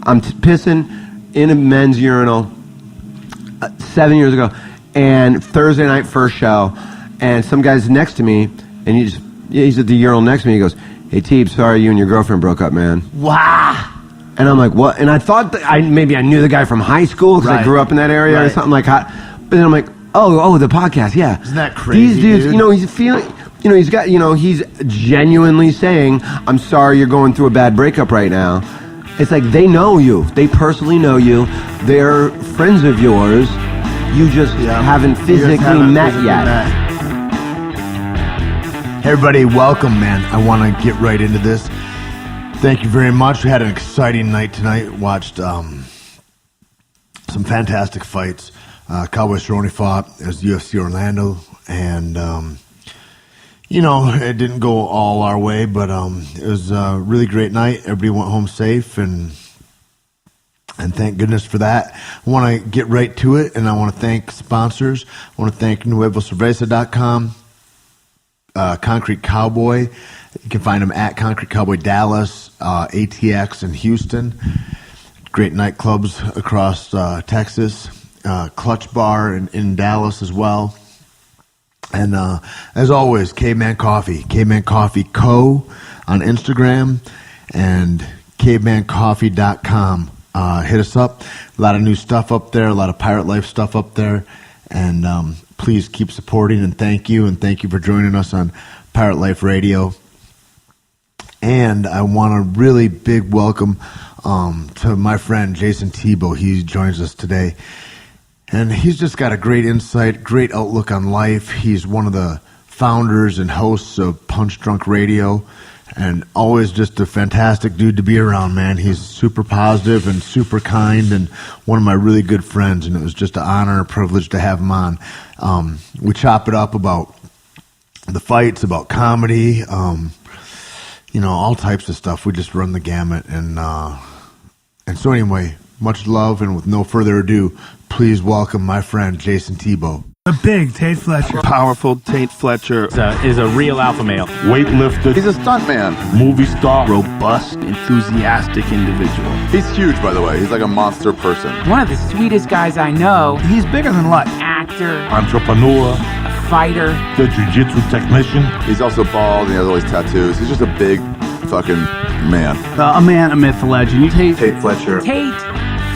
I'm pissing in a men's urinal 7 years ago, and Thursday night first show, and some guy's next to me, and he's at the urinal next to me. He goes, "Hey, Teeb, sorry you and your girlfriend broke up, man." Wow. And I'm like, what? And I thought that maybe I knew the guy from high school because I grew up in that area or something like that. But then I'm like, oh, the podcast, yeah. Isn't that crazy? These dudes, he's feeling, he's got, he's genuinely saying, "I'm sorry you're going through a bad breakup right now." It's like they know you. They personally know you. They're friends of yours. You just haven't physically met yet. Hey, everybody, welcome, man. I want to get right into this. Thank you very much. We had an exciting night tonight. Watched some fantastic fights. Cowboy Cerrone fought as UFC Orlando, and it didn't go all our way, but it was a really great night. Everybody went home safe, and thank goodness for that. I want to get right to it, and I want to thank sponsors. I want to thank NuevoCerveza.com, Concrete Cowboy. You can find them at Concrete Cowboy Dallas, ATX in Houston. Great nightclubs across Texas. Clutch Bar in Dallas as well. And as always, Caveman Coffee. Caveman Coffee Co. on Instagram and cavemancoffee.com. Hit us up. A lot of new stuff up there, a lot of Pirate Life stuff up there. And please keep supporting, and thank you. And thank you for joining us on Pirate Life Radio. And I want a really big welcome to my friend Jayson Thibault. He joins us today. And he's just got a great insight, great outlook on life. He's one of the founders and hosts of Punch Drunk Radio, and always just a fantastic dude to be around, man. He's super positive and super kind, and one of my really good friends, and it was just an honor and a privilege to have him on. We chop it up about the fights, about comedy, all types of stuff. We just run the gamut, and so anyway, much love, and with no further ado, please welcome my friend Jayson Thibault. The big Tait Fletcher. Powerful Tait Fletcher is a real alpha male. Weightlifter. He's a stuntman. Movie star. Robust, enthusiastic individual. He's huge, by the way. He's like a monster person. One of the sweetest guys I know. He's bigger than life. Actor. Entrepreneur. A fighter. The jiu-jitsu technician. He's also bald and he has all these tattoos. He's just a big fucking man. A man, a myth, a legend. Tait Fletcher. Tait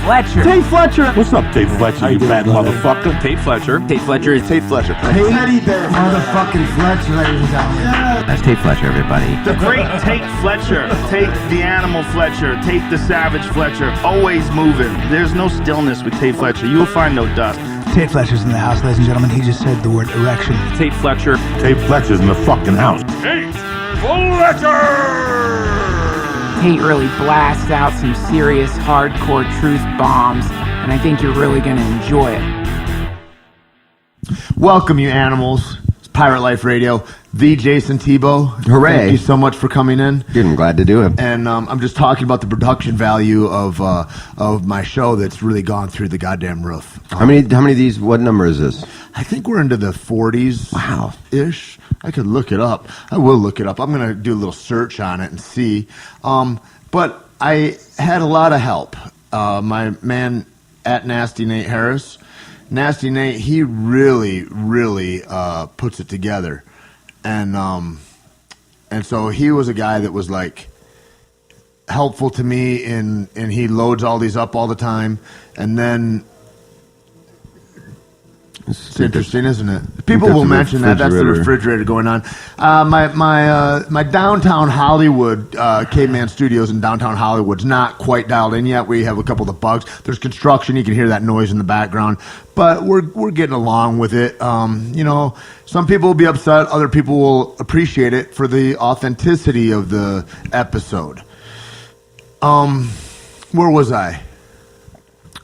Fletcher. Tait Fletcher. What's up, Tait Fletcher, you bad motherfucker? Tait Fletcher. Tait Fletcher is Tait Fletcher. Teddy Bear. Motherfucking Fletcher, ladies and gentlemen. That's Tait Fletcher, everybody. The great Tait Fletcher. Tait the animal Fletcher. Tait the savage Fletcher. Always moving. There's no stillness with Tait Fletcher. You'll find no dust. Tait Fletcher's in the house, ladies and gentlemen. He just said the word erection. Tait Fletcher. Tait Fletcher's in the fucking house. Tait Fletcher! Tait really blasts out some serious hardcore truth bombs, and I think you're really going to enjoy it. Welcome, you animals. It's Pirate Life Radio. The Jayson Thibault. Hooray. Thank you so much for coming in. Dude, I'm glad to do it. And I'm just talking about the production value of my show that's really gone through the goddamn roof. How many of these, what number is this? I think we're into the 40s. Wow. Ish. I could look it up. I will look it up. I'm going to do a little search on it and see. But I had a lot of help. My man at Nasty Nate Harris. Nasty Nate, he really, really puts it together. And so he was a guy that was like helpful to me, and he loads all these up all the time. And then it's interesting, isn't it? People will mention that. That's the refrigerator going on. My downtown Hollywood, Caveman Studios in downtown Hollywood's not quite dialed in yet. We have a couple of the bugs. There's construction. You can hear that noise in the background. But we're getting along with it. Some people will be upset. Other people will appreciate it for the authenticity of the episode. Where was I?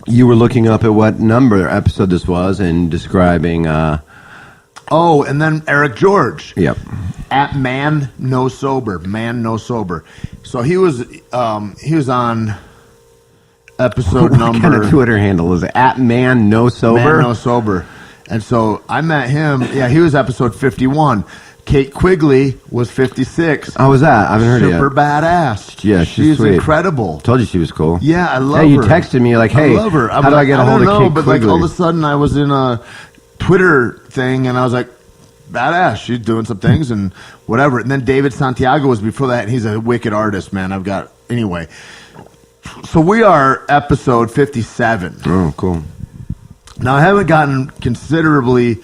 You were looking up at what number episode this was and describing... and then Eric George. Yep. At Man No Sober. Man No Sober. So he was on episode number... What kind of Twitter handle is it? At Man No Sober? Man No Sober. And so I met him. Yeah, he was episode 51. Kate Quigley was 56. How was that? I haven't heard it yet. Super badass. Yeah, she's sweet. incredible. Told you she was cool. Yeah, I love her. Hey, you texted me like, hey, I love her. how do I get a hold of Kate but Quigley? like all of a sudden I was in a Twitter thing and I was like, badass. She's doing some things and whatever. And then David Santiago was before that. And he's a wicked artist, man. Anyway. So we are episode 57. Oh, cool. Now I haven't gotten considerably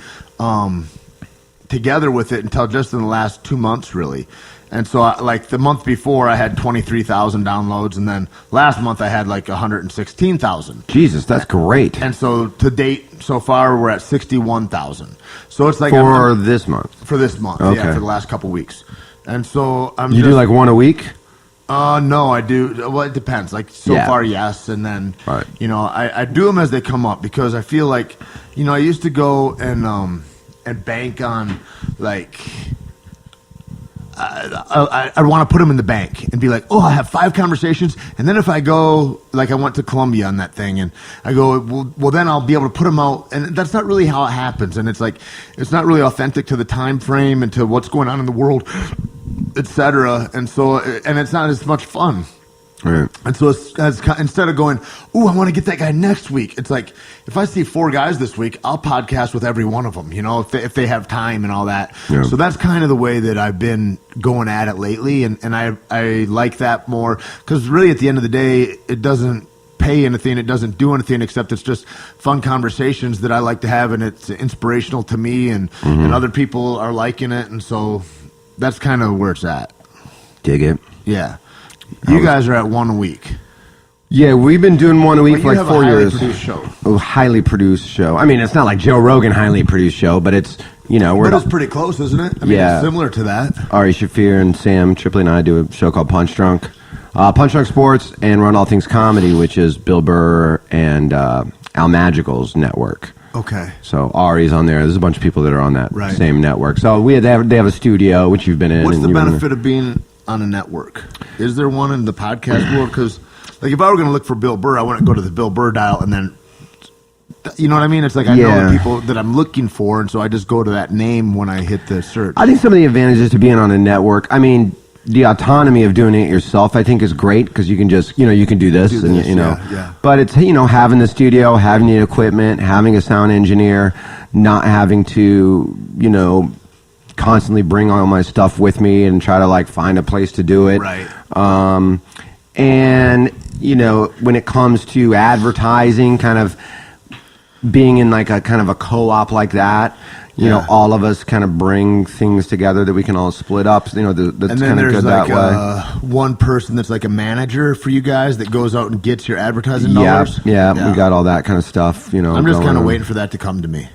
together with it until just in the last 2 months, really. And so, like the month before, I had 23,000 downloads, and then last month I had like 116,000. Jesus, that's great. And so to date, so far we're at 61,000. So it's like For this month. For this month, Okay. yeah, for the last couple weeks. And so I'm. You do like one a week? No, I do. Well, it depends. Like so Yeah. far, yes, and then Right. I do them as they come up because I feel like I used to go and bank on like. I want to put them in the bank and be like, oh, I have 5 conversations, and then if I go, like I went to Colombia on that thing, and I go, well, then I'll be able to put them out, and that's not really how it happens, and it's like, it's not really authentic to the time frame and to what's going on in the world, etc. And so, and it's not as much fun. Right. And so instead of going, ooh, I want to get that guy next week, it's like, if I see 4 guys this week, I'll podcast with every one of them, if they have time and all that. Yeah. So that's kind of the way that I've been going at it lately. And I like that more because really at the end of the day, it doesn't pay anything. It doesn't do anything except it's just fun conversations that I like to have. And it's inspirational to me and other people are liking it. And so that's kind of where it's at. Dig it. Yeah. You guys are at 1 a week. Yeah, we've been doing one a week for like 4 years. Produced show. A highly produced show. I mean, it's not like Joe Rogan highly produced show, but it's, we're But it's pretty close, isn't it? I mean, Yeah. it's similar to that. Ari Shafir and Sam Tripoli and I do a show called Punch Drunk. Punch Drunk Sports and Run All Things Comedy, which is Bill Burr and Al Magical's network. Okay. So Ari's on there. There's a bunch of people that are on that Right. same network. So they have a studio, which you've been in. What's and the you've been in. benefit of being on a network? Is there one in the podcast world? Because, like, if I were going to look for Bill Burr, I wouldn't go to the Bill Burr dial and then, you know what I mean? It's like I know the people that I'm looking for, and so I just go to that name when I hit the search. I think some of the advantages to being on a network, I mean, the autonomy of doing it yourself, I think is great because you can just, you can do this. Yeah. But it's, having the studio, having the equipment, having a sound engineer, not having to, constantly bring all my stuff with me and try to like find a place to do it. Right. And, when it comes to advertising, kind of being in like a kind of a co-op like that, all of us kind of bring things together that we can all split up. That's And then kind of there's good like that way. one person that's like a manager for you guys that goes out and gets your advertising Yeah, dollars. yeah, we got all that kind of stuff, I'm just going kind of on. waiting for that to come to me.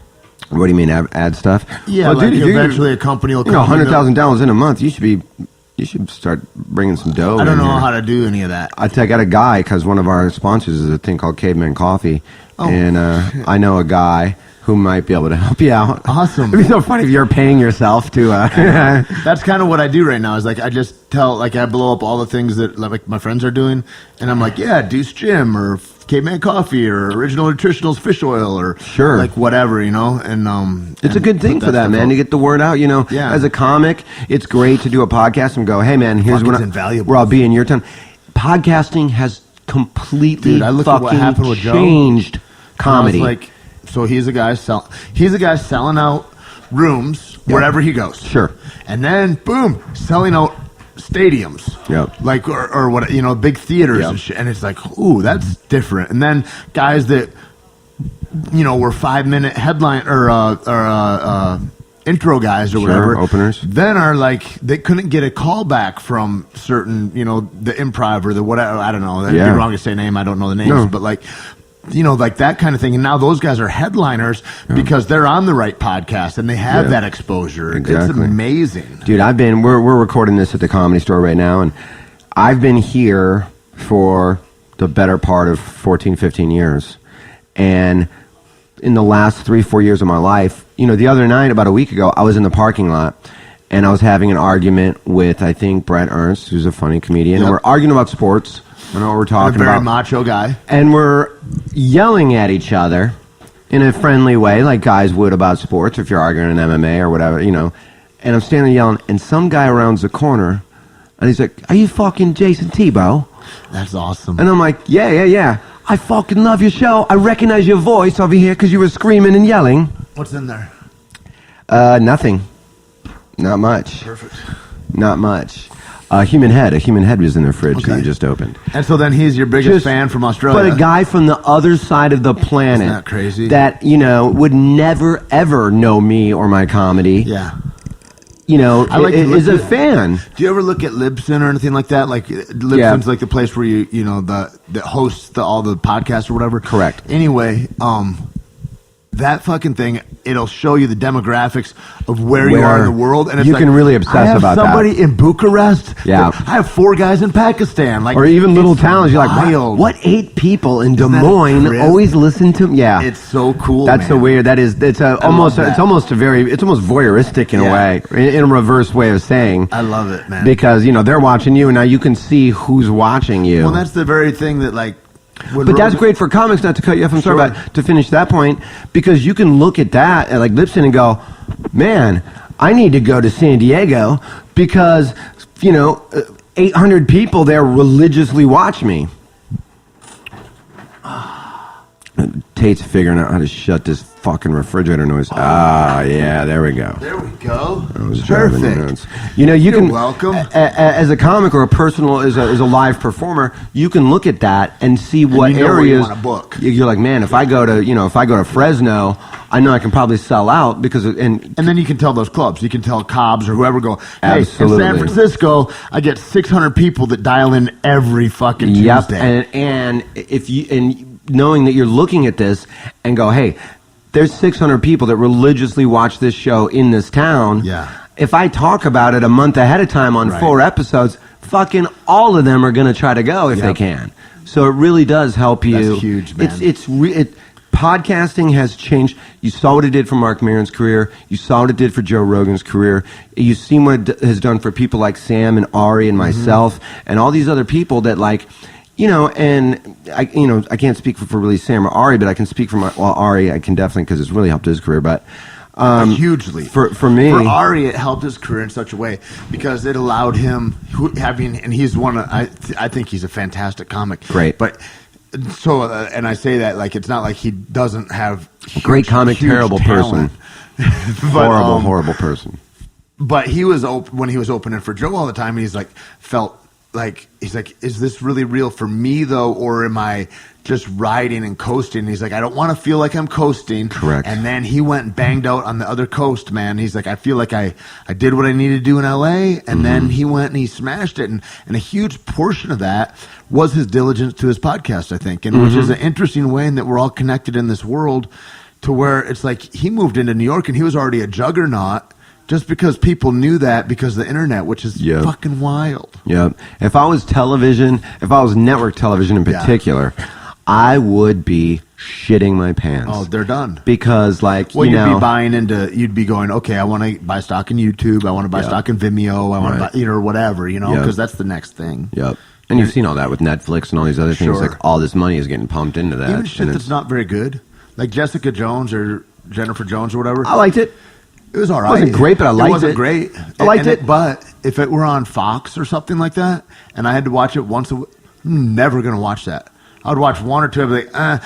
What do you mean, ad stuff? Yeah, Well, like dude, if eventually a company will come. 100,000 dollars in a month. You should start bringing some dough. I don't in know here. how to do any of that. I got a guy because one of our sponsors is a thing called Caveman Coffee, and I know a guy who might be able to help you out. Awesome. It'd be so funny if you're paying yourself to. That's kind of what I do right now. Is like I just I blow up all the things that like my friends are doing, and I'm like, yeah, Deuce Gym or Caveman Coffee or Original Nutritionals Fish Oil or Sure. like whatever, and It's a good thing for that, man, to get the word out. Yeah. As a comic, it's great to do a podcast and go, hey, man, here's Fuck, what it's invaluable. where I'll be in your time. Podcasting has completely Dude, I look at what fucking happened with Joe. changed comedy. I was like, so he's a guy selling out rooms wherever he goes. Sure. And then boom, selling out stadiums. Yep. Like or what big theaters Yep. and shit. And it's like, ooh, that's different. And then guys that were 5-minute headline or intro guys or Sure, whatever, openers. then are like they couldn't get a call back from certain the improv or the whatever. I don't know. That'd Yeah. be wrong to say name. I don't know the names, No. but like like that kind of thing. And now those guys are headliners because they're on the right podcast and they have that exposure. It's Exactly. amazing. Dude, we're recording this at the Comedy Store right now, and I've been here for the better part of 14, 15 years. And in the last 3-4 years of my life, the other night, about a week ago, I was in the parking lot, and I was having an argument with, I think, Brett Ernst, who's a funny comedian, and we're arguing about sports. I know what we're talking A very about. macho guy. And we're yelling at each other in a friendly way, like guys would about sports if you're arguing in MMA or whatever, and I'm standing yelling, and some guy rounds the corner, and he's like, "Are you fucking Jayson Thibault?" That's awesome. And I'm like, yeah. I fucking love your show. I recognize your voice over here because you were screaming and yelling. What's in there? Nothing. Not much. Perfect. Not much. A human head was in their fridge that you just opened. And so then he's your biggest fan from Australia. But a guy from the other side of the planet. Isn't that crazy? That, would never, ever know me or my comedy. Yeah. I like is a fan. Do you ever look at Libsyn or anything like that? Like Libsyn's like the place where that hosts all the podcasts or whatever. Correct. Anyway, that fucking thing, it'll show you the demographics of where you are in the world, and it's you can really obsess about that. I have somebody in Bucharest. Yeah. I have 4 guys in Pakistan. Like, or even little towns. You're like, wild. what 8 people in Des Moines always listen to? Yeah, it's so cool. That's man. so weird. That is. It's almost voyeuristic in a way, in a reverse way of saying. I love it, man. Because they're watching you, and now you can see who's watching you. Well, that's the very thing that like. But that's great for comics, not to cut you off. I'm sorry about to finish that point, because you can look at that like Libsyn and go, man, I need to go to San Diego because 800 people there religiously watch me. Tate's figuring out how to shut this fucking refrigerator noise. Yeah, there we go. There we go. I was driving Perfect. nuts. You You're can welcome. As a comic or a personal, as a live performer, you can look at that and see what you know where areas you want to book. You're like, man, if I go to Fresno, I know I can probably sell out because and then you can tell those clubs. You can tell Cobb's or whoever go, hey, Absolutely. in San Francisco, I get 600 people that dial in every fucking Tuesday. and if you knowing that you're looking at this and go, hey, there's 600 people that religiously watch this show in this town. Yeah. If I talk about it a month ahead of time on 4 episodes, fucking all of them are going to try to go if they can. So it really does help you. That's huge, man. Podcasting has changed. You saw what it did for Mark Maron's career. You saw what it did for Joe Rogan's career. You've seen what it has done for people like Sam and Ari and myself and all these other people that like. And I can't speak for really Sam or Ari, but I can speak for Ari. I can definitely because it's really helped his career. But hugely for me, for Ari, it helped his career in such a way because it allowed him and he's one of I think he's a fantastic comic. Great, but so and I say that like it's not like he doesn't have great comic, terrible talent. person, but, horrible person. But he was when he was opening for Joe all the time, and he's like he's like, is this really real for me though, or am I just riding and coasting? And he's like, I don't want to feel like I'm coasting. Correct. And then he went and banged out on the other coast, man. He's like, I feel like I did what I needed to do in LA, and then he went and he smashed it, and a huge portion of that was his diligence to his podcast, I think, and which is an interesting way in that we're all connected in this world, to where it's like he moved into New York and he was already a juggernaut. Just because people knew that because of the internet, which is fucking wild. Yep. If I was network television in particular, I would be shitting my pants. Oh, they're done. Because you'd be buying into, you'd be going, okay, I want to buy stock in YouTube. I want to buy stock in Vimeo. I want to buy, or whatever, because that's the next thing. Yep. And you've seen all that with Netflix and all these other things. Like all this money is getting pumped into that. Even shit that's not very good. Like Jessica Jones or Jennifer Jones or whatever. I liked it. It was all right. It wasn't great, but I liked it. It wasn't great. I liked it. But if it were on Fox or something like that, and I had to watch it once a week, I'm never going to watch that. I would watch 1 or 2. I'd be like, I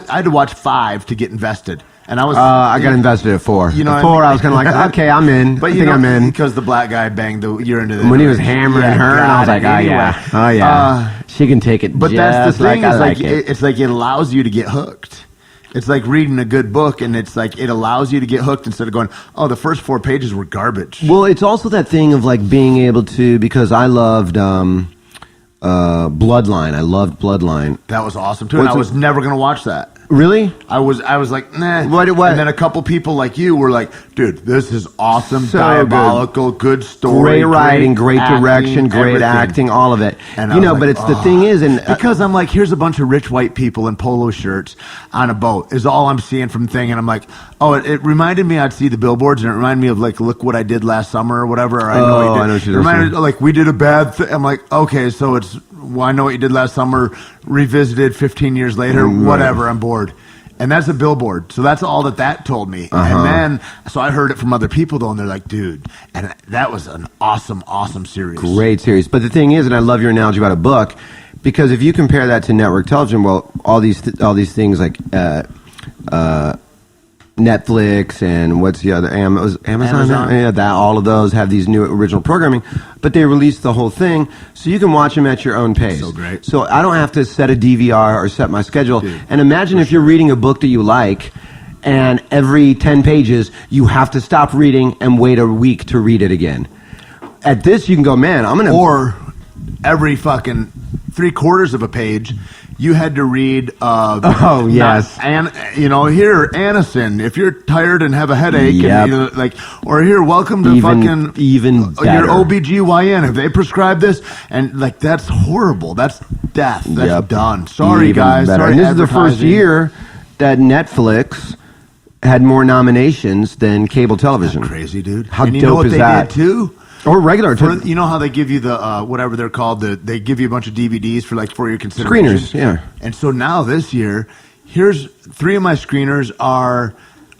had to watch 5 to get invested. And I was. I got invested at 4. You know, at 4, I was kind of like, okay, I'm in. But I think I'm in because the black guy banged the. You're into the. When he was hammering her, and I was like, oh yeah, she can take it. But that's the thing. Like it's like it allows you to get hooked. It's like reading a good book, and it's like it allows you to get hooked instead of going, oh, the first 4 pages were garbage. Well, it's also that thing of like being able to, because I loved Bloodline. I loved Bloodline. That was awesome too, and I was never going to watch that. Really? I was like, nah. What? And then a couple people like you were like, dude, this is awesome, So diabolical, good story, great writing, great acting, direction, great everything. acting, all of it. And but it's the thing is, and because I'm like, here's a bunch of rich white people in polo shirts on a boat is all I'm seeing from thing, and I'm like, oh, it reminded me I'd see the billboards, and it reminded me of like, look what I did last summer or whatever. Or, I know what you did. It reminded like we did a bad thing. I'm like, okay, so it's I know what you did last summer, revisited 15 years later, whatever. I'm bored. And that's a billboard. So that's all that told me. And then, so I heard it from other people, though, and they're like, dude, and that was an awesome, awesome series. Great series. But the thing is, and I love your analogy about a book, because if you compare that to network television, well, all these things like Netflix and what's the other, Amazon? Yeah, that all of those have these new original programming, but they release the whole thing, so you can watch them at your own pace. So great. So I don't have to set a DVR or set my schedule. Dude, and imagine if you're reading a book that you like, and every 10 pages you have to stop reading and wait a week to read it again. At this, you can go, man, I'm gonna. Or every fucking 3/4 of a page, you had to read. Oh yes, and here, Anacin. If you're tired and have a headache, Yep. and, or here, welcome to even better. your OBGYN. If they prescribe this, and that's horrible. That's death. That's done. Sorry, Even guys. better. Sorry, And this is the first advertising. year that Netflix had more nominations than cable television. Crazy, dude. How and you dope know what is they that? did too? Or regular. You know how they give you the whatever they're called? They give you a bunch of DVDs for your consideration. Screeners, yeah. And so now this year, here's 3 of my screeners are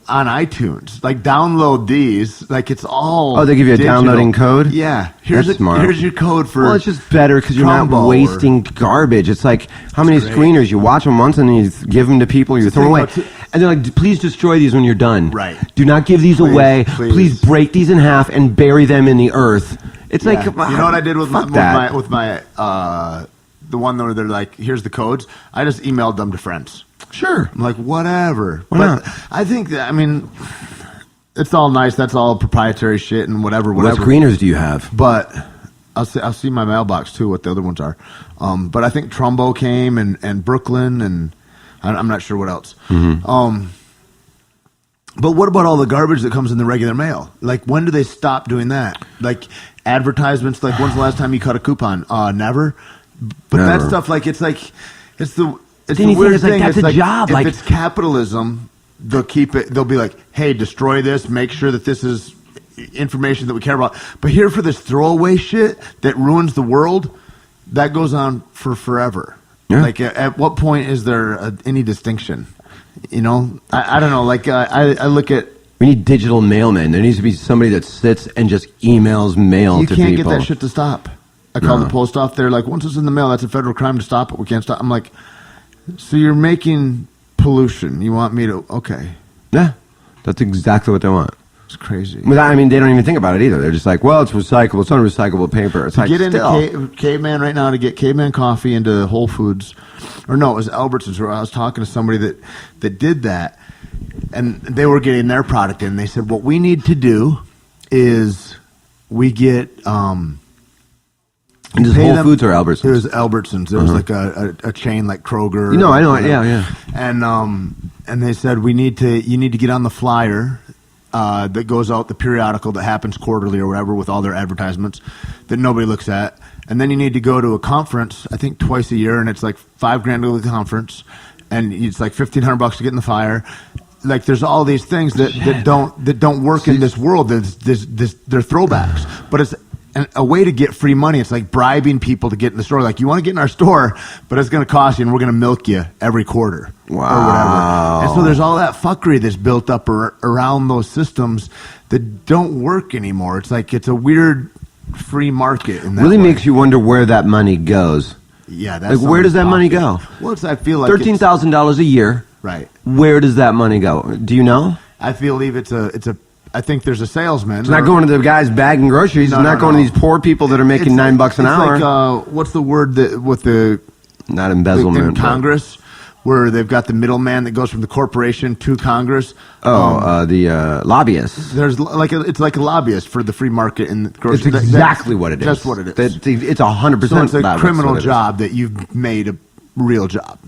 on iTunes. Download these. It's all. Oh, they give you a digital. downloading code? Yeah. That's smart. Here's your code for. Well, it's just better because you're not combo wasting garbage. It's like, how many great. screeners? You watch them once and then you give them to people, you throw them away. And they're like, please destroy these when you're done. Right. Do not give these away. Please. Please break these in half and bury them in the earth. It's Yeah. like, You know what I did with fuck my that. the one where they're like, here's the codes. I just emailed them to friends. Sure. I'm like, whatever. Why but not? I think that, it's all nice. That's all proprietary shit and whatever. What screeners do you have? But I'll see my mailbox too, what the other ones are. But I think Trumbo came and Brooklyn and I'm not sure what else. Mm-hmm. But what about all the garbage that comes in the regular mail? When do they stop doing that? Advertisements, when's the last time you cut a coupon? Never. But Never. that stuff, it's the Then the you weird think thing. that's It's a job. If it's capitalism, they'll keep it. They'll be like, hey, destroy this. Make sure that this is information that we care about. But here for this throwaway shit that ruins the world, that goes on for forever. Yeah. At what point is there any distinction? I don't know. I look at. We need digital mailmen. There needs to be somebody that sits and just emails mail You to can't people. get that shit to stop. I called No. the post off. They're like, once it's in the mail, that's a federal crime to stop it. We can't stop. I'm like, so you're making pollution. You want me to? Okay. Yeah, that's exactly what they want. It's crazy. They don't even think about it either. They're just like, well, it's recyclable. It's unrecyclable paper. It's To like, get into still. Caveman right now, to get Caveman Coffee into Whole Foods, or no, it was Albertsons, where I was talking to somebody that did that, and they were getting their product in. They said, what we need to do is we get And just pay Whole them- Foods or Albertsons? It was Albertsons. There was a chain like Kroger. I know it. Yeah. And they said you need to get on the flyer that goes out, the periodical that happens quarterly or whatever with all their advertisements that nobody looks at. And then you need to go to a conference, I think twice a year, and it's like $5,000 to go to the conference, and it's like $1,500 to get in the fire. There's all these things that don't work in this world. They're throwbacks, but it's a way to get free money. It's like bribing people to get in the store. You want to get in our store, but it's going to cost you, and we're going to milk you every quarter. Wow. Or whatever. And so there's all that fuckery that's built up around those systems that don't work anymore. It's a weird free market. In that Really way. makes you wonder where that money goes. Yeah. That's Where does that money go? Well, I feel like $13,000 a year. Right. Where does that money go? Do you know? I believe I think there's a salesman. It's not going to the guys bagging groceries. No, it's not no, going no. to these poor people that are making $9 an hour. Like, what's the word that with the Not embezzlement. in but- Congress, where they've got the middleman that goes from the corporation to Congress. The lobbyists. There's it's like a lobbyist for the free market in the It's grocery. exactly what it is. That's what it is. It's 100%. So it's a that's criminal what it is. job that you've made a real job.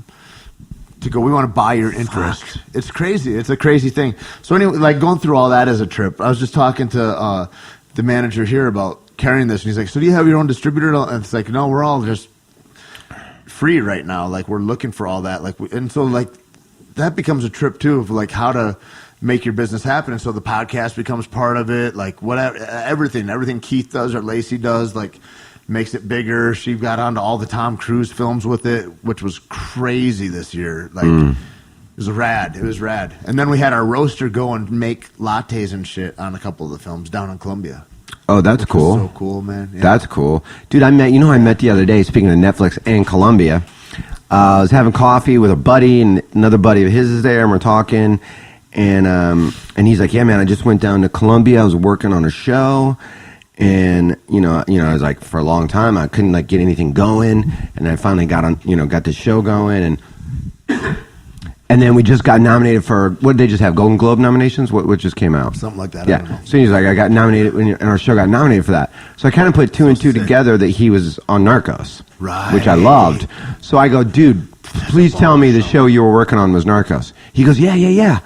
To go, we want to buy your interest. It's crazy. It's a crazy thing. So anyway, going through all that as a trip, I was just talking to the manager here about carrying this, and he's like, "So do you have your own distributor?" And it's like, "No, we're all just free right now. We're looking for all that. And so that becomes a trip too of how to make your business happen. And so the podcast becomes part of it. Whatever, everything Keith does or Lacey does, makes it bigger. She got onto all the Tom Cruise films with it, which was crazy this year. It was rad. It was rad. And then we had our roaster go and make lattes and shit on a couple of the films down in Columbia. Oh, that's cool. So cool, man. Yeah. That's cool. Dude, I met the other day, speaking of Netflix and Columbia, I was having coffee with a buddy, and another buddy of his is there, and we're talking, and he's like, yeah, man, I just went down to Columbia. I was working on a show, and, you know, I was like, for a long time, I couldn't, like, get anything going, and I finally got this show going, and then we just got nominated for, what did they just have, Golden Globe nominations? What just came out? Something like that. Yeah. I don't know. So he's like, I got nominated, and our show got nominated for that. So I kind of put two and two together that he was on Narcos. Right. Which I loved. So I go, dude, please tell me the show you were working on was Narcos. He goes, yeah.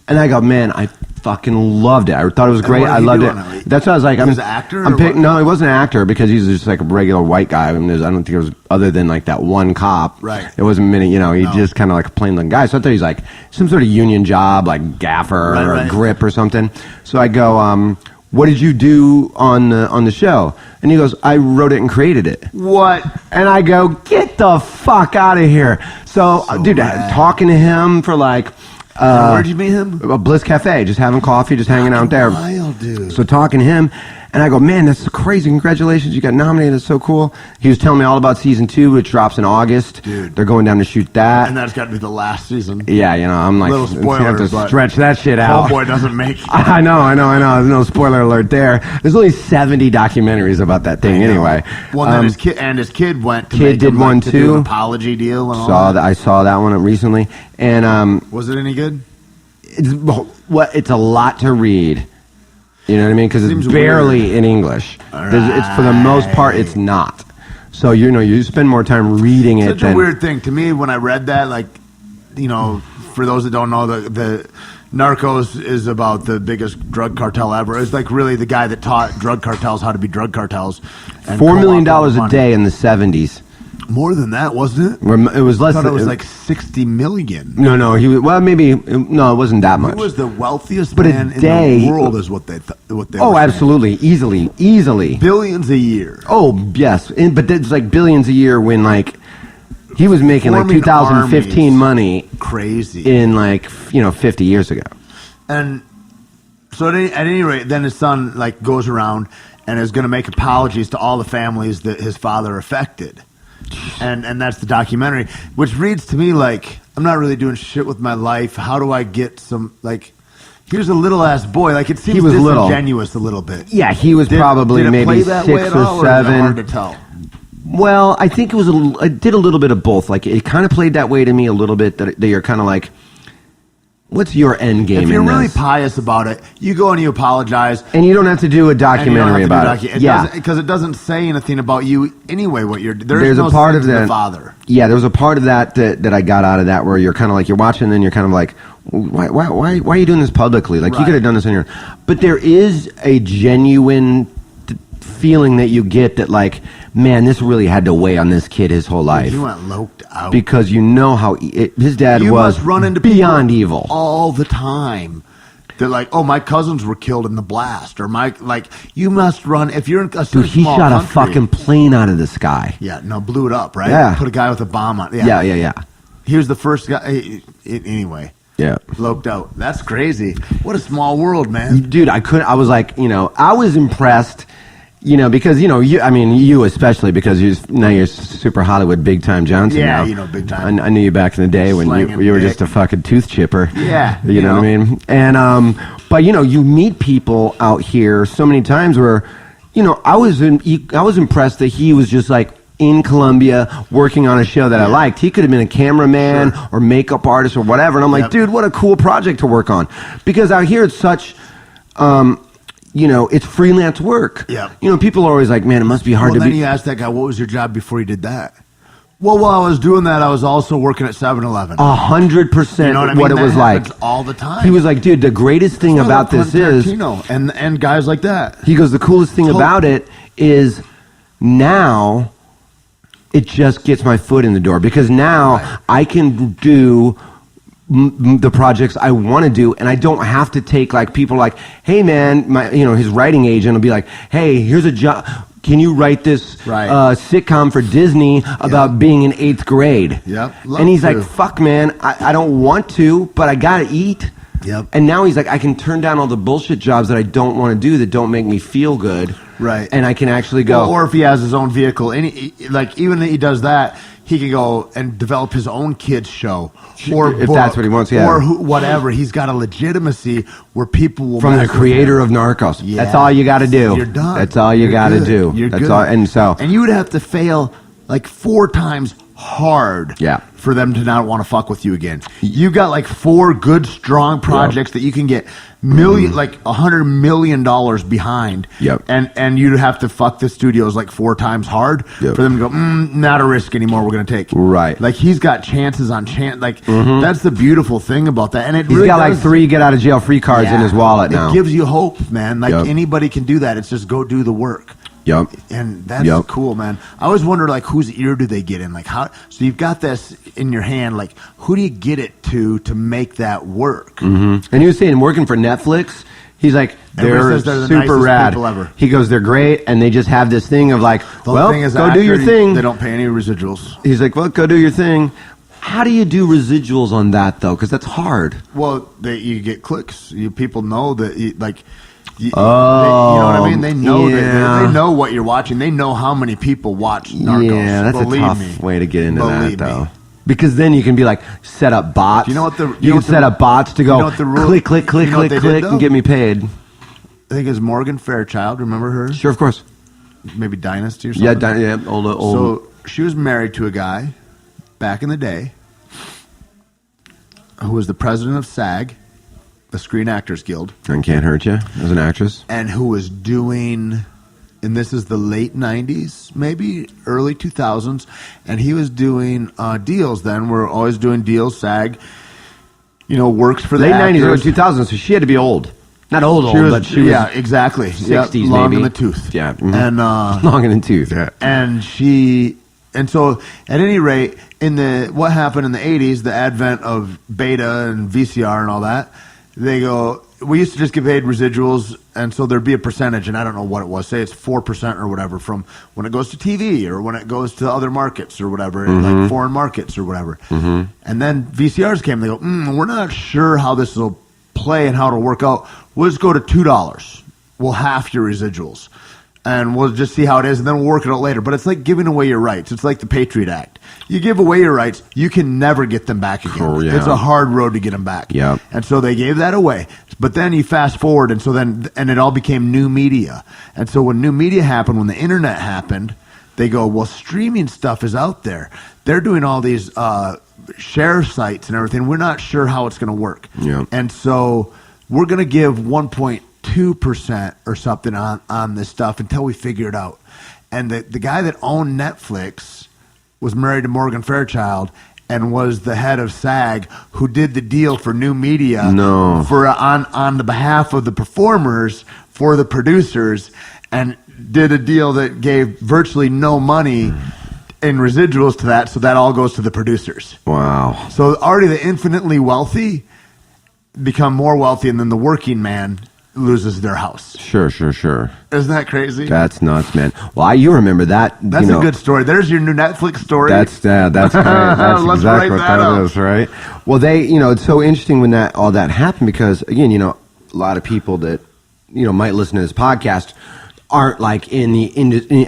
And I go, man, I fucking loved it. I thought it was great. I loved it. That's why I was like, He was an actor? No, he wasn't an actor because he's just like a regular white guy. I mean, I don't think it was other than like that one cop. Right. It wasn't many, he just kind of like a plain looking guy. So I thought he's like some sort of union job, like gaffer or a grip or something. So I go, what did you do on the show? And he goes, I wrote it and created it. What? And I go, get the fuck out of here. So dude, talking to him for like, where'd you meet him? Bliss Cafe, just having coffee, just hanging out there. Wild, dude. So talking to him, and I go, man, that's crazy. Congratulations, you got nominated. That's so cool. He was telling me all about season 2, which drops in August. Dude. They're going down to shoot that. And that's got to be the last season. Yeah, I'm like, Little spoiler, you have to but stretch that shit out. Homeboy doesn't make it. I know. There's no spoiler alert there. There's only 70 documentaries about that thing anyway. Well, then his kid went to Kid make did him, one to too. do an apology deal and all that. I saw that one recently. And Was it any good? it's a lot to read. You know what I mean? Because it's barely in English. It's for the most part, it's not. So you spend more time reading it. Such a weird thing to me when I read that. Like, for those that don't know, the Narcos is about the biggest drug cartel ever. It's like really the guy that taught drug cartels how to be drug cartels. And $4 million a day in the 70s. More than that, wasn't it? It was less. I thought than, it was like 60 million. No. He was, well, maybe no. It wasn't that much. He was the wealthiest But a man in day- the world, is what they were saying. Absolutely, easily. Billions a year. Oh yes, but it's like billions a year when like he was making like Forming 2015 armies. money Crazy. in like 50 years ago. And so at any rate, then his son like goes around and is going to make apologies to all the families that his father affected. And that's the documentary, which reads to me like, I'm not really doing shit with my life. How do I get some, like, here's a little ass boy. Like, it seems disingenuous a little bit. Yeah, he was probably did it maybe play that 6 way at or all, 7. Or is it hard to tell? Well, I think it did a little bit of both. Like, it kind of played that way to me a little bit, that you're kind of like, what's your end game? If you're in really this? pious about it, you go and you apologize. And you don't have to do a documentary about it. Yeah. Because it doesn't say anything about you anyway, what you're doing. There's no a part of sense in that. the father. Yeah, there was a part of that I got out of that where you're kind of like, you're watching and then you're kind of like, why are you doing this publicly? Like, you could have done this on your own. But there is a genuine feeling that you get that like, man, this really had to weigh on this kid his whole life. He went loped out. Because you know how his dad was must run into beyond people evil. all the time. They're like, oh, my cousins were killed in the blast, or you must run if you're in a Dude, he small shot country. a fucking plane out of the sky. Yeah, no, blew it up, right? Yeah. Put a guy with a bomb on. Yeah. He was the first guy. Anyway. Yeah. Loped out. That's crazy. What a small world, man. Dude, I was like, I was impressed, because, you especially, because now you're super Hollywood Big Time Johnson Yeah, now. big time. I knew you back in the day when you were just a fucking tooth chipper. Yeah. You know what I mean? And, but, you meet people out here so many times where, I was impressed that he was just like, in Colombia working on a show that I liked. He could have been a cameraman or makeup artist or whatever. And I'm like, dude, what a cool project to work on. Because out here it's such, it's freelance work. Yeah. People are always like, man, it must be hard to Then be. you asked that guy, what was your job before you did that? Well, while I was doing that, I was also working at 7-Eleven. 100% You know what I mean? what it That was like. happens all the time. He was like, dude, the greatest thing about this is, Tarantino and guys like that. he goes, the coolest thing about it is now it just gets my foot in the door, because now I can do the projects I want to do, and I don't have to take like people like, hey man, his writing agent will be like, hey, here's a job. can you write this sitcom for Disney about being in 8th grade? Yep. And he's like, fuck, man, I don't want to, but I got to eat. Yep. And now he's like, I can turn down all the bullshit jobs that I don't want to do that don't make me feel good. Right. And I can actually go. Well, or if he has his own vehicle, and even if he does that, he can go and develop his own kids show, or if book, that's what he wants, or whatever. He's got a legitimacy where people will from the creator of Narcos. Yeah. That's all you got to do. You're done. That's all you got to do. You're that's good. all. And you would have to fail like 4 times hard. Yeah. For them to not want to fuck with you again. You got like 4 good, strong projects that you can get like $100 million behind. Yep. And you'd have to fuck the studios like 4 times hard for them to go, not a risk anymore, we're going to take. Right. Like he's got chances on chance. Like that's the beautiful thing about that. And he's got like 3 get out of jail free cards in his wallet now. It gives you hope, man. Like anybody can do that. It's just go do the work. Yep. And that's cool, man. I always wonder, like, whose ear do they get in? Like, how? So you've got this in your hand. Like, who do you get it to make that work? And he was saying, working for Netflix, he's like, they're the super rad. people ever. He goes, they're great, and they just have this thing of like, well, go do your thing. They don't pay any residuals. He's like, well, go do your thing. How do you do residuals on that though? Because that's hard. Well, you get clicks. People know that, you know what I mean? They know that they know what you're watching. They know how many people watch Narcos. Yeah, that's a tough way to get into that, though. Because then you can be like, set up bots. You know what you can set up bots to go click, and get me paid. I think it's Morgan Fairchild. Remember her? Sure, of course. Maybe Dynasty or something. Yeah, old. So she was married to a guy back in the day who was the president of SAG, the Screen Actors Guild. And can't hurt you as an actress. And who was doing, and this is the late 90s, maybe early 2000s, and he was doing deals then. We're always doing deals. SAG, works for the late actors. 90s, early 2000s, so she had to be old. Not old, but she was... Yeah, exactly. 60s, long maybe. in the tooth. Yeah. And, long in the tooth, yeah. And so, at any rate, what happened in the 80s, the advent of beta and VCR and all that, they go, we used to just get paid residuals, and so there'd be a percentage, and I don't know what it was. Say it's 4% or whatever from when it goes to TV or when it goes to other markets or whatever, like foreign markets or whatever. And then VCRs came. They go, we're not sure how this will play and how it'll work out. We'll just go to $2. We'll half your residuals. And we'll just see how it is, and then we'll work it out later. But it's like giving away your rights. It's like the Patriot Act. You give away your rights, you can never get them back again. Oh, yeah. It's a hard road to get them back. Yep. And so they gave that away. But then you fast forward, and it all became new media. And so when new media happened, when the internet happened, they go, well, streaming stuff is out there. They're doing all these share sites and everything. We're not sure how it's going to work. Yep. And so we're going to give 1.2% or something on this stuff until we figure it out. And the guy that owned Netflix was married to Morgan Fairchild and was the head of SAG, who did the deal for new media on the behalf of the performers for the producers, and did a deal that gave virtually no money in residuals to that, so that all goes to the producers. Wow. So already the infinitely wealthy become more wealthy, and then the working man loses their house. Sure. Isn't that crazy? That's nuts, man. Well, you remember that. That's a good story. There's your new Netflix story. That's great. That's Let's exactly write what that is, right? Well, it's so interesting when all that happened, because again, a lot of people that might listen to this podcast aren't like in the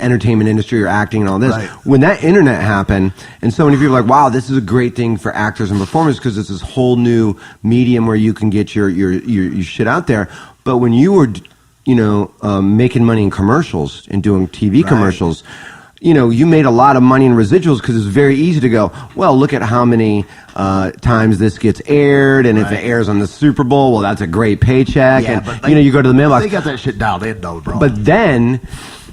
entertainment industry or acting and all this. Right. When that internet happened, and so many people are like, wow, this is a great thing for actors and performers because it's this whole new medium where you can get your shit out there. But when you were, making money in commercials and doing TV commercials, you made a lot of money in residuals because it's very easy to go, well, look at how many times this gets aired, and if it airs on the Super Bowl, well, that's a great paycheck. Yeah, and, but you go to the mailbox. They got that shit dialed in, though, bro. But then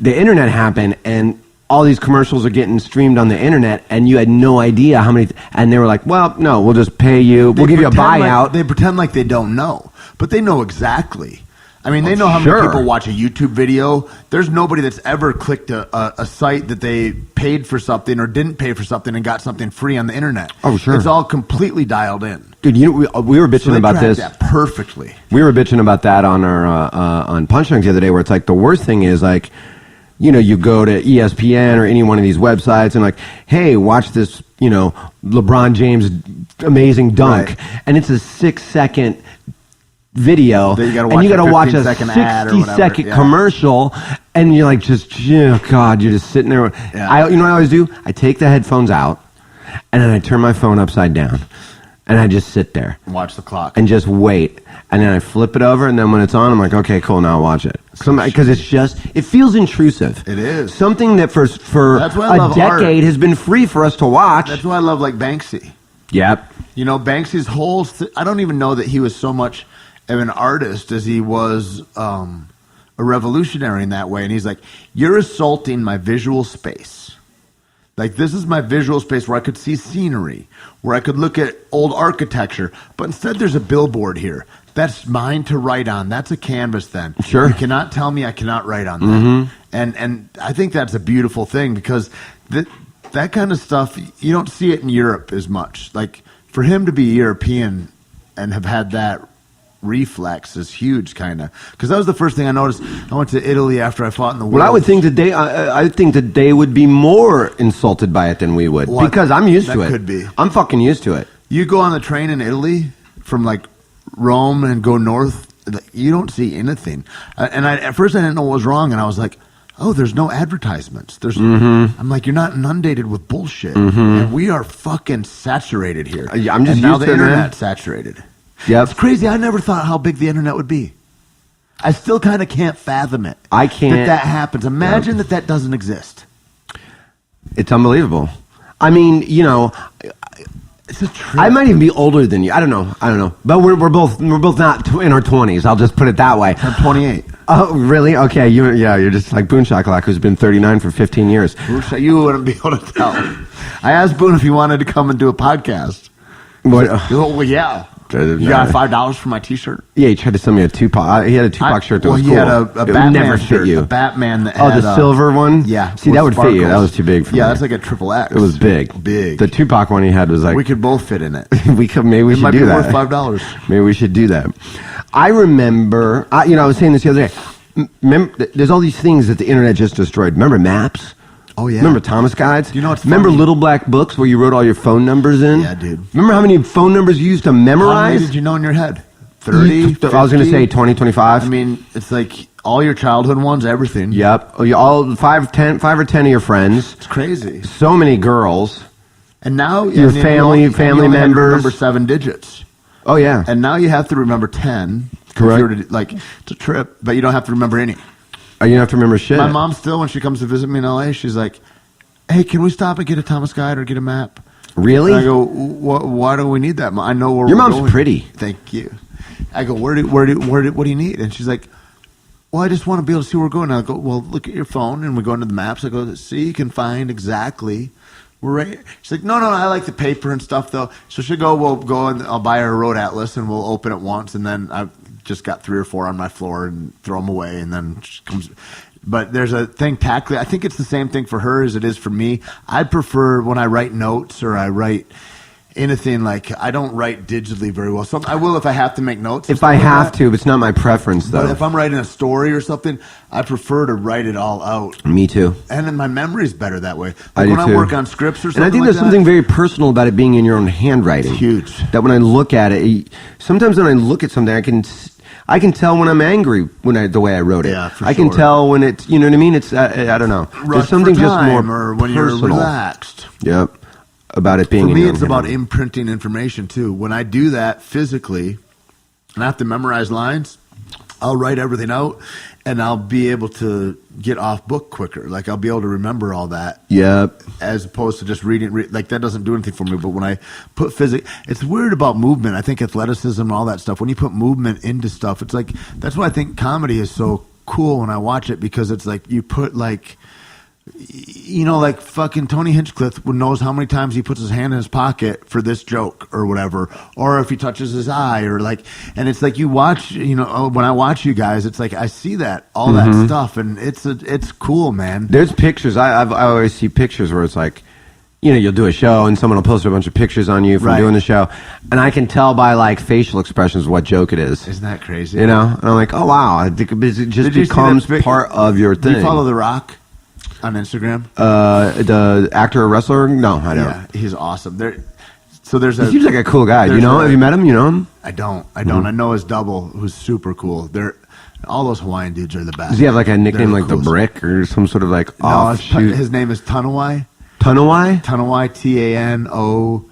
the internet happened, and all these commercials are getting streamed on the internet, and you had no idea how many, and they were like, well, no, we'll just pay you. We'll give you a buyout. They pretend like they don't know, but they know exactly. I mean, they know how many people watch a YouTube video. There's nobody that's ever clicked a site that they paid for something or didn't pay for something and got something free on the internet. Oh, sure. It's all completely dialed in. Dude, we were bitching about this. That perfectly. We were bitching about that on our on Punchlines the other day, where it's like the worst thing is like you go to ESPN or any one of these websites and like, hey, watch this, LeBron James amazing dunk. Right. And it's a 6-second video. Then you gotta and you watch got to a watch a 15-second ad or whatever, 60-second yeah. commercial. And you're like, God, you're just sitting there. Yeah. You know what I always do? I take the headphones out and then I turn my phone upside down. And I just sit there. Watch the clock. And just wait. And then I flip it over, and then when it's on, I'm like, okay, cool, now I'll watch it. Because it feels intrusive. It is. Something that for That's why I a love decade art. has been free for us to watch. That's why I love like Banksy. Yep. Banksy's whole I don't even know that he was so much of an artist as he was a revolutionary in that way. And he's like, you're assaulting my visual space. Like, this is my visual space where I could see scenery, where I could look at old architecture. But instead, there's a billboard here. That's mine to write on. That's a canvas then. Sure. You cannot tell me I cannot write on that. And I think that's a beautiful thing because that kind of stuff, you don't see it in Europe as much. Like, for him to be European and have had that reflex is huge, kind of, because that was the first thing I noticed. I went to Italy after I fought in the war. Well, I would think that I think that they would be more insulted by it than we would, because I'm used to it. That could be. I'm fucking used to it. You go on the train in Italy from like Rome and go north, you don't see anything. And at first I didn't know what was wrong, and I was like, oh, there's no advertisements. I'm like, you're not inundated with bullshit, and we are fucking saturated here. I'm just and now used the to it, man. internet's saturated. Yep. It's crazy. I never thought how big the internet would be. I still kind of can't fathom it. I can't. That happens. Imagine that doesn't exist. It's unbelievable. I mean, It's a trip. I might even be older than you. I don't know. But we're both not in our 20s. I'll just put it that way. I'm 28. Oh, really? Okay. You're just like Boone Shakalak, who's been 39 for 15 years. You wouldn't be able to tell. I asked Boone if he wanted to come and do a podcast. What? Well, yeah. You got $5 for my T-shirt? Yeah, he tried to sell me a Tupac. He had a Tupac shirt that was he cool. had a It would Batman never shirt, fit you. a Batman that Oh, had the silver one? Yeah. See, with that would fit you. sparkles. That was too big for me. Yeah, that's like a triple X. It was big. Big. The Tupac one he had was like... We could both fit in it. Maybe we It should might be do worth that. $5. Maybe we should do that. I remember... I was saying this the other day. Remember, there's all these things that the internet just destroyed. Remember maps? Oh, yeah. Remember Thomas Guides? Do you know what's Remember funny? little black books where you wrote all your phone numbers in? Yeah, dude. Remember how many phone numbers you used to How many memorize? did you know in your head? 30? I was going to 50? say 20, 25. I mean, it's like all your childhood ones, everything. Yep. All 5 or 10 of your friends. It's crazy. So many girls. And now Your family you only had to members. remember 7 digits. Oh, yeah. And now you have to remember 10. Correct. If you were to, it's a trip, but you don't have to remember any. Oh, you don't have to remember shit. My mom still, when she comes to visit me in LA, she's like, hey, can we stop and get a Thomas Guide or get a map? Really? And I go, why do we need that? I know where Your we're mom's going. pretty. Thank you. I go, what do you need? And she's like, well, I just want to be able to see where we're going. And I go, well, look at your phone. And we go into the maps. I go, see, you can find exactly. We're right. She's like, no, I like the paper and stuff, though. So she'll go, we'll go and I'll buy her a road atlas and we'll open it once. And then I've just got 3 or 4 on my floor and throw them away. And then she comes. But there's a thing tactically. I think it's the same thing for her as it is for me. I prefer when I write notes or I write anything, like I don't write digitally very well. So I will if I have to make notes. If I have to, it's not my preference, though. But if I'm writing a story or something, I prefer to write it all out. Me too. And then my memory's better that way. I Like do when I too. work on scripts or something And I think like there's that, something very personal about it being in your own handwriting. It's huge. That when I look at it, sometimes when I look at something, I can tell when I'm angry the way I wrote it. Yeah, for I can sure. tell when it's, you know what I mean? It's I don't know. Rush There's something for just time more or when personal. you're relaxed. Yep. About it being For in me, your it's own about handwriting. imprinting information too. When I do that physically, and I have to memorize lines, I'll write everything out, and I'll be able to get off book quicker. Like I'll be able to remember all that. Yep. As opposed to just reading, like that doesn't do anything for me. But when I put physics, it's weird about movement. I think athleticism, all that stuff. When you put movement into stuff, it's like that's why I think comedy is so cool when I watch it, because it's like you put like. Like fucking Tony Hinchcliffe knows how many times he puts his hand in his pocket for this joke or whatever, or if he touches his eye or like, and it's like you watch, when I watch you guys, it's like I see that all that stuff, and it's cool, man. There's pictures. I always see pictures where it's like, you'll do a show and someone will post a bunch of pictures on you from Right. doing the show, and I can tell by like facial expressions what joke it is. Isn't that crazy? And I'm like, oh wow, it just Did you see becomes that part of your Do thing. you follow The Rock? on Instagram? The actor or wrestler? No, I don't. Yeah, he's awesome. There's He seems like a cool guy. Do you know? Have you met him? You know him? I don't. I know his double, who's super cool. All those Hawaiian dudes are the best. Does he have like a nickname like the coolest. Brick or some sort of like No, offshoot? his name is Tanawai. Tanawai? Tanawai, Tanowai.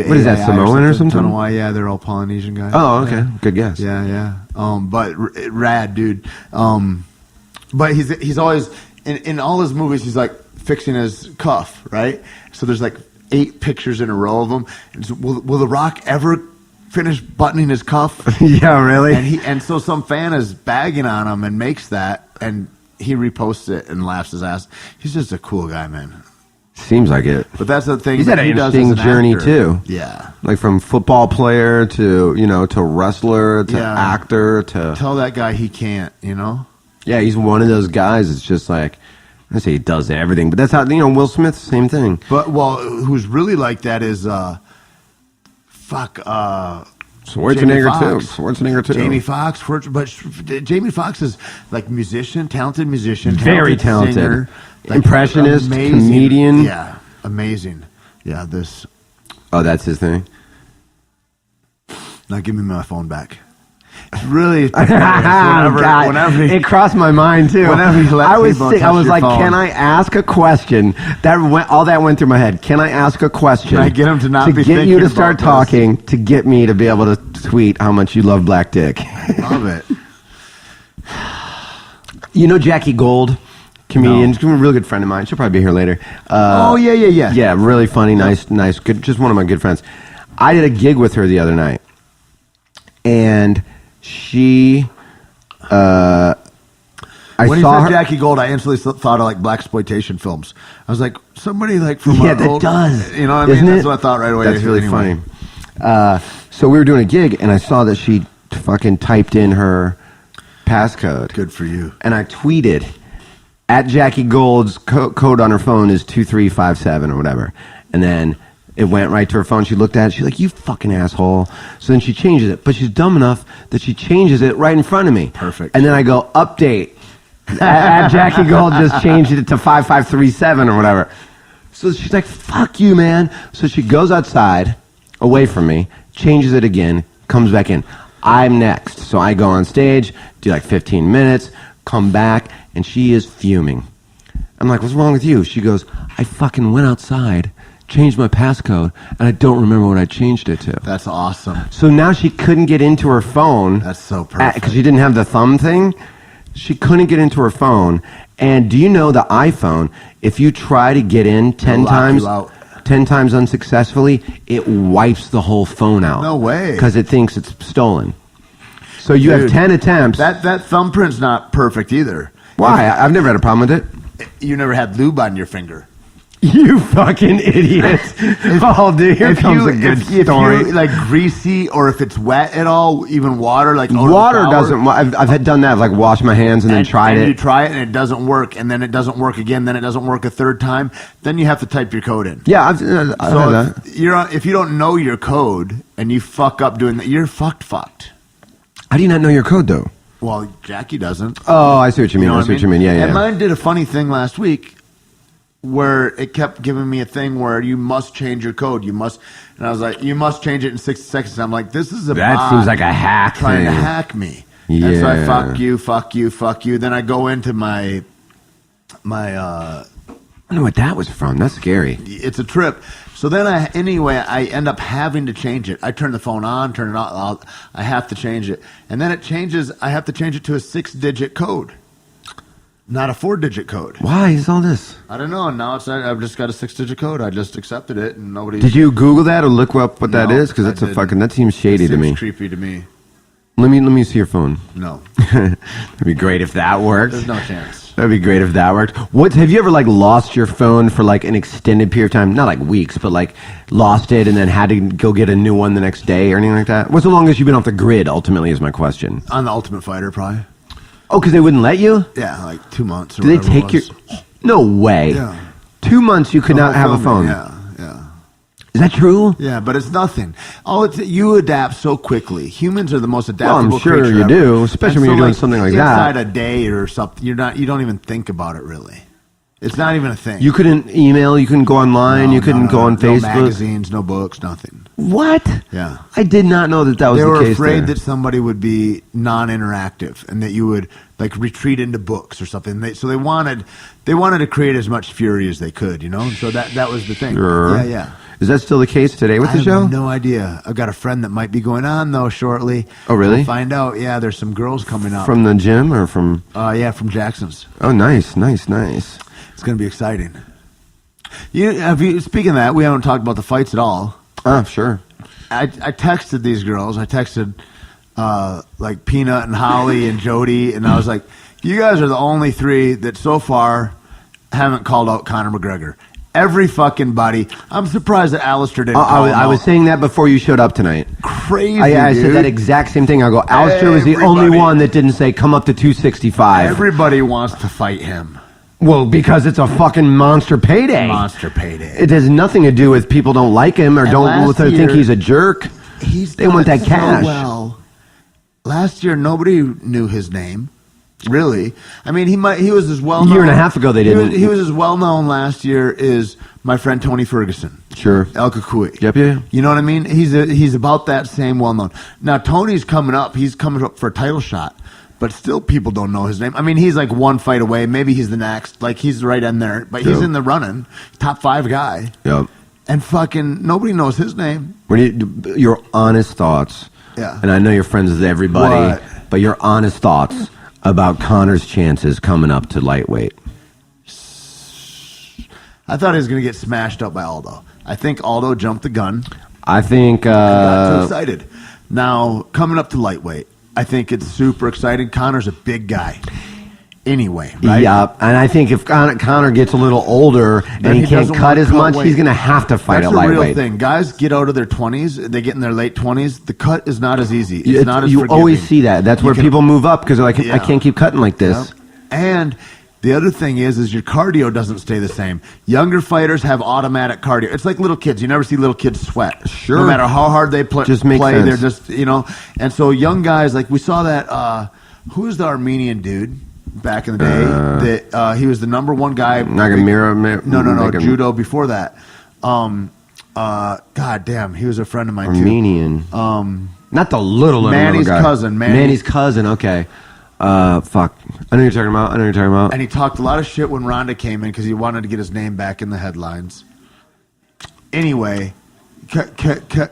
What is that, Samoan or something? Tanawai, yeah, they're all Polynesian guys. Oh, okay. Good guess. Yeah. But rad dude. But he's always in all his movies. He's like fixing his cuff, right? So there's like 8 pictures in a row of him. And so will The Rock ever finish buttoning his cuff? Yeah, really. And so some fan is bagging on him and makes that, and he reposts it and laughs his ass. He's just a cool guy, man. Seems like it. But that's the thing. He's had an interesting journey too. Yeah. Like from football player to wrestler to actor to. Tell that guy he can't. Yeah, he's one of those guys. It's just like I say he does everything, but that's how Will Smith, same thing. But who's really like that is Schwarzenegger too. Jamie Foxx, but Jamie Foxx is like talented musician, very talented, singer, impressionist, amazing, comedian. Yeah, amazing. Yeah, this. Oh, that's his thing. Now give me my phone back. It's really whenever it crossed my mind too. Whenever he let I was people sick. I touch was your like, phone. can I ask a question? All that went through my head. Can I ask a question? Can I get him to not be get thinking you to about start this? talking to get me to be able to tweet how much you love black dick? Love it. You know Jackie Gold, comedian, she's a real good friend of mine. She'll probably be here later. Yeah. Yeah, really funny, nice, good. Just one of my good friends. I did a gig with her the other night, and she. When you saw said her. Jackie Gold, I instantly thought of like blaxploitation films. I was like, somebody like from Yeah, our that old, does. You know what I mean? Isn't That's it? what I thought right away. That's really Anyway. funny. So we were doing a gig, and I saw that she fucking typed in her passcode. Good for you. And I tweeted, at Jackie Gold's code on her phone is 2357 or whatever. And then it went right to her phone. She looked at it. She's like, you fucking asshole. So then she changes it. But she's dumb enough that she changes it right in front of me. Perfect. And then I go, update. At Jackie Gold just changed it to 5537 or whatever. So she's like, fuck you, man. So she goes outside, away from me, changes it again, comes back in. I'm next. So I go on stage, do like 15 minutes, come back, and she is fuming. I'm like, what's wrong with you? She goes, I fucking went outside, changed my passcode, and I don't remember what I changed it to. That's awesome. So now she couldn't get into her phone. That's so perfect. Because she didn't have the thumb thing. She couldn't get into her phone. And do you know the iPhone, if you try to get in 10 lock times, you out. 10 times unsuccessfully, it wipes the whole phone out. No way. Because it thinks it's stolen. So you have Dude, 10 attempts. That thumbprint's not perfect either. Why? I've never had a problem with it. You never had lube on your finger. You fucking idiot. Oh, dude, here comes a good story. If you like greasy or if it's wet at all, even water, like over the Water shower, doesn't. I've had done that. I've like washed my hands and then tried and it. you try it and it doesn't work, and then it doesn't work again, then it doesn't work a third time. Then you have to type your code in. Yeah, I've had that. If you don't know your code and you fuck up doing that, you're fucked. How do you not know your code though? Well, Jackie doesn't. Oh, I see what you mean. know I see what you mean. Yeah, yeah. And mine did a funny thing last week where it kept giving me a thing where you must change your code. And I was like, you must change it in 60 seconds. And I'm like, this is a That bot seems like a hack trying to thing. hack me. And so I Yeah. fuck you. Then I go into my I don't know what that was from. That's scary. it's a trip. So then I end up having to change it. I turn the phone on, turn it off. I have to change it. And then it changes. I have to change it to a 6-digit code, not a 4-digit code. Why is all this? I don't know. Now I've just got a 6-digit code. I just accepted it, and nobody. Did you Google that or look up what that No, is? Because I that's a didn't. fucking. That seems shady It to seems me. creepy to me. Let me see your phone. No, That'd be great if that worked. there's no chance. That'd be great if that worked. Have you ever like lost your phone for like an extended period of time? Not like weeks, but like lost it and then had to go get a new one the next day or anything like that? What's the longest you've been off the grid? Ultimately, is my question. On the Ultimate Fighter, probably. Oh, because they wouldn't let you? Yeah, like 2 months. Or Do they whatever it take your? was. No way. Yeah. 2 months you could not have a phone. Yeah. Is that true? Yeah, but it's nothing. You adapt so quickly. Humans are the most adaptable. I'm sure creature you ever. do, especially And when so, you're doing something like that. Inside a day or something, you don't even think about it really. It's not even a thing. You couldn't email. You couldn't go online. You couldn't go on No Facebook. magazines, no books, nothing. What? Yeah. I did not know that was They the were case. afraid there. that somebody would be non-interactive and that you would like retreat into books or something. So they wanted to create as much fury as they could, you know. And so that was the thing. Sure. Yeah. Is that still the case today with I the show? have no idea. I've got a friend that might be going on though shortly. Oh, really? We'll find out. Yeah, there's some girls coming up From the gym or from? from Jackson's. Oh, nice. It's going to be exciting. Speaking of that, we haven't talked about the fights at all. Oh, sure. I texted these girls. I texted like Peanut and Holly and Jody, and I was like, "You guys are the only three that so far haven't called out Conor McGregor. Every fucking body. I'm surprised that Alistair didn't. I was saying that before you showed up tonight. Crazy. I dude. said that exact same thing. I go, Alistair was the only Everybody. one that didn't say come up to 265. Everybody wants to fight him. Well, because it's a fucking monster payday. Monster payday. It has nothing to do with people don't like him or And don't last think year, he's a jerk. They want that so cash. well. Last year, nobody knew his name. Really, I mean, he was as well known. A year and a half ago, they didn't. He was as well known last year as my friend Tony Ferguson. Sure. El Kukui. Yep, yeah. You know what I mean? He's about that same well known. Now Tony's coming up. He's coming up for a title shot, but still people don't know his name. I mean, he's like one fight away. Maybe he's the next. Like he's right in there, but he's Yep. in the running. Top 5 guy. Yep. And fucking nobody knows his name. Your honest thoughts. Yeah. And I know you're friends with everybody, What? but your honest thoughts about Conor's chances coming up to lightweight. I thought he was going to get smashed up by Aldo. I think Aldo jumped the gun. I think Got too excited. Now, coming up to lightweight, I think it's super exciting. Conor's a big guy. Anyway, right? Yeah, and I think if Conor gets a little older and Then he he can't doesn't cut wanna as cut much, weight. he's going to have to fight That's at a lightweight. real thing. Guys get out of their 20s, they get in their late 20s, the cut is not as easy. It's not as you forgiving. always see that. That's where You can- people move up because they're like, I Yeah. can't keep cutting like this. Yep. And the other thing is your cardio doesn't stay the same. Younger fighters have automatic cardio. It's like little kids. You never see little kids sweat. Sure. No matter how hard they Just makes play, sense. they're just, And so young guys, like we saw that, who was the Armenian dude back in the day? That he was the number one guy. Nagamira. No, judo before that. God damn, he was a friend of mine too. Armenian. Not the little Manny's guy. cousin, Manny's cousin. Okay. Fuck. I know what you're talking about. And he talked a lot of shit when Ronda came in because he wanted to get his name back in the headlines. Anyway,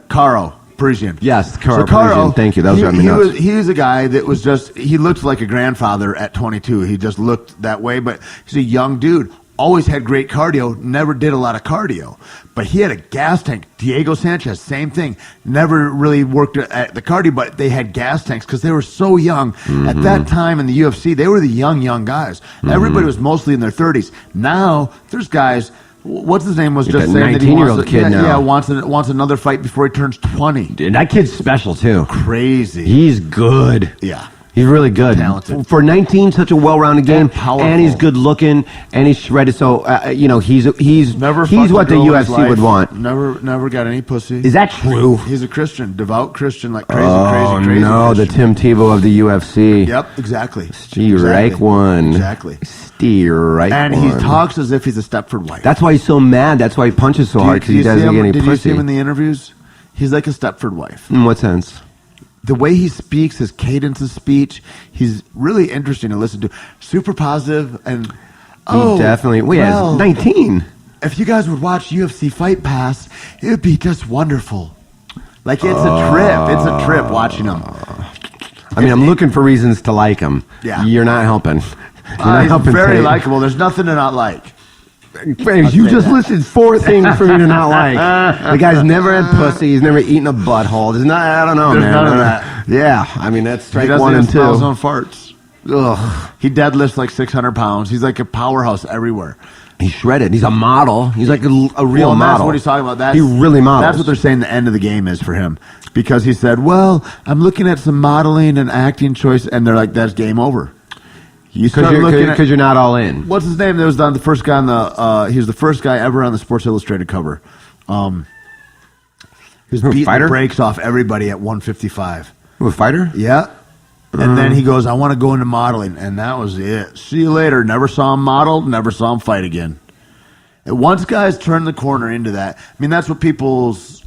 Caro Parisian. Yes, Caro Caro, Parisian. Thank you. That was driving me nuts. He was a guy that was just, he looked like a grandfather at 22. He just looked that way, but he's a young dude. Always had great cardio, never did a lot of cardio. But he had a gas tank. Diego Sanchez, same thing. Never really worked at the cardio, but they had gas tanks because they were so young. Mm-hmm. At that time in the UFC, they were the young guys. Mm-hmm. Everybody was mostly in their 30s. Now, there's guys, what's his name was Like just that saying that he 19-year-old wants, kid now. wants another fight before he turns 20. Dude, that kid's special too. Crazy. He's good. Yeah. He's really good. Talented. For 19, such a well-rounded game, powerful. and he's good looking, and he's shredded. So he's Never he's fucked what a the girl in his UFC would life. want. Never got any pussy. Is that true? He's a Christian, devout Christian, like crazy, Oh crazy. no, the Christian. Tim Tebow of the UFC. Yep, exactly. Strike one. Exactly. Strike And one. he talks as if he's a Stepford wife. That's why he's so mad. That's why he punches so hard because he doesn't get any Did you see pussy. him in the interviews? He's like a Stepford wife. In what sense? The way he speaks, his cadence of speech, he's really interesting to listen to. Super positive and He definitely. Well, yeah, he's 19. If you guys would watch UFC Fight Pass, it would be just wonderful. Like it's a trip. It's a trip watching him. I mean, I'm looking for reasons to like him. Yeah. You're not helping. You're not He's helping. very Tate. likable. There's nothing to not like. You just listed 4 things for me to not like. The guy's never had pussy. He's never eaten a butthole. There's not. I don't know, There's man. none of that. Yeah, I mean that's He strike doesn't 1 even and 2. smell his own farts. Ugh. He deadlifts like 600 pounds. He's like a powerhouse everywhere. He's shredded. He's a model. He's like a real Well, and model. that's what he's talking about. He really models. That's what they're saying the end of the game is for him. Because he said, well, I'm looking at some modeling and acting choice, and they're like, that's game over. You start looking at... Because you're not all in. What's his name? That was the first guy on the... he was the first guy ever on the Sports Illustrated cover. He was beating the fighter? brakes off everybody at 155. A fighter? Yeah. And then he goes, I want to go into modeling. And that was it. See you later. Never saw him model, never saw him fight again. And once guys turn the corner into that, I mean, that's what people's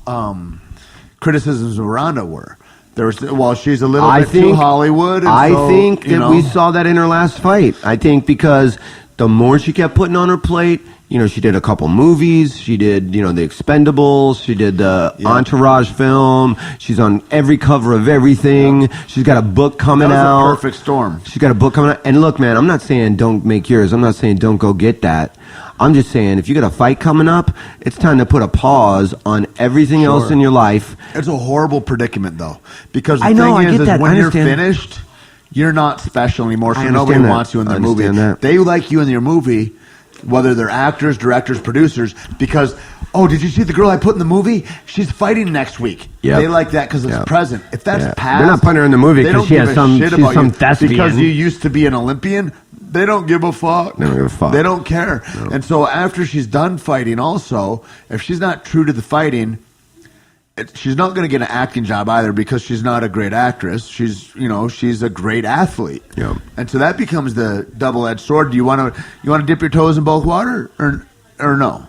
criticisms of Ronda were. There was, well, she's a little bit too Hollywood. And I so, think that we saw that in her last fight. I think because the more she kept putting on her plate, she did a couple movies. She did, The Expendables. She did the Entourage film. She's on every cover of everything. Yeah. She's got a book coming out. A perfect storm. She's got a book coming out. And look, man, I'm not saying don't make yours. I'm not saying don't go get that. I'm just saying, if you got a fight coming up, it's time to put a pause on everything else in your life. It's a horrible predicament, though, because I get that. When you're finished, you're not special anymore, so nobody wants you in their movie. That. They like you in your movie, whether they're actors, directors, producers, because, did you see the girl I put in the movie? She's fighting next week. Yep. They like that because it's present. If that's past, they're not putting her in the movie because she has some thespian. Because you used to be an Olympian. They don't give a fuck. They don't give a fuck. They don't care. No. And so after she's done fighting also, if she's not true to the fighting, she's not going to get an acting job either because she's not a great actress. She's a great athlete. Yep. And so that becomes the double-edged sword. Do you want to dip your toes in both water or no?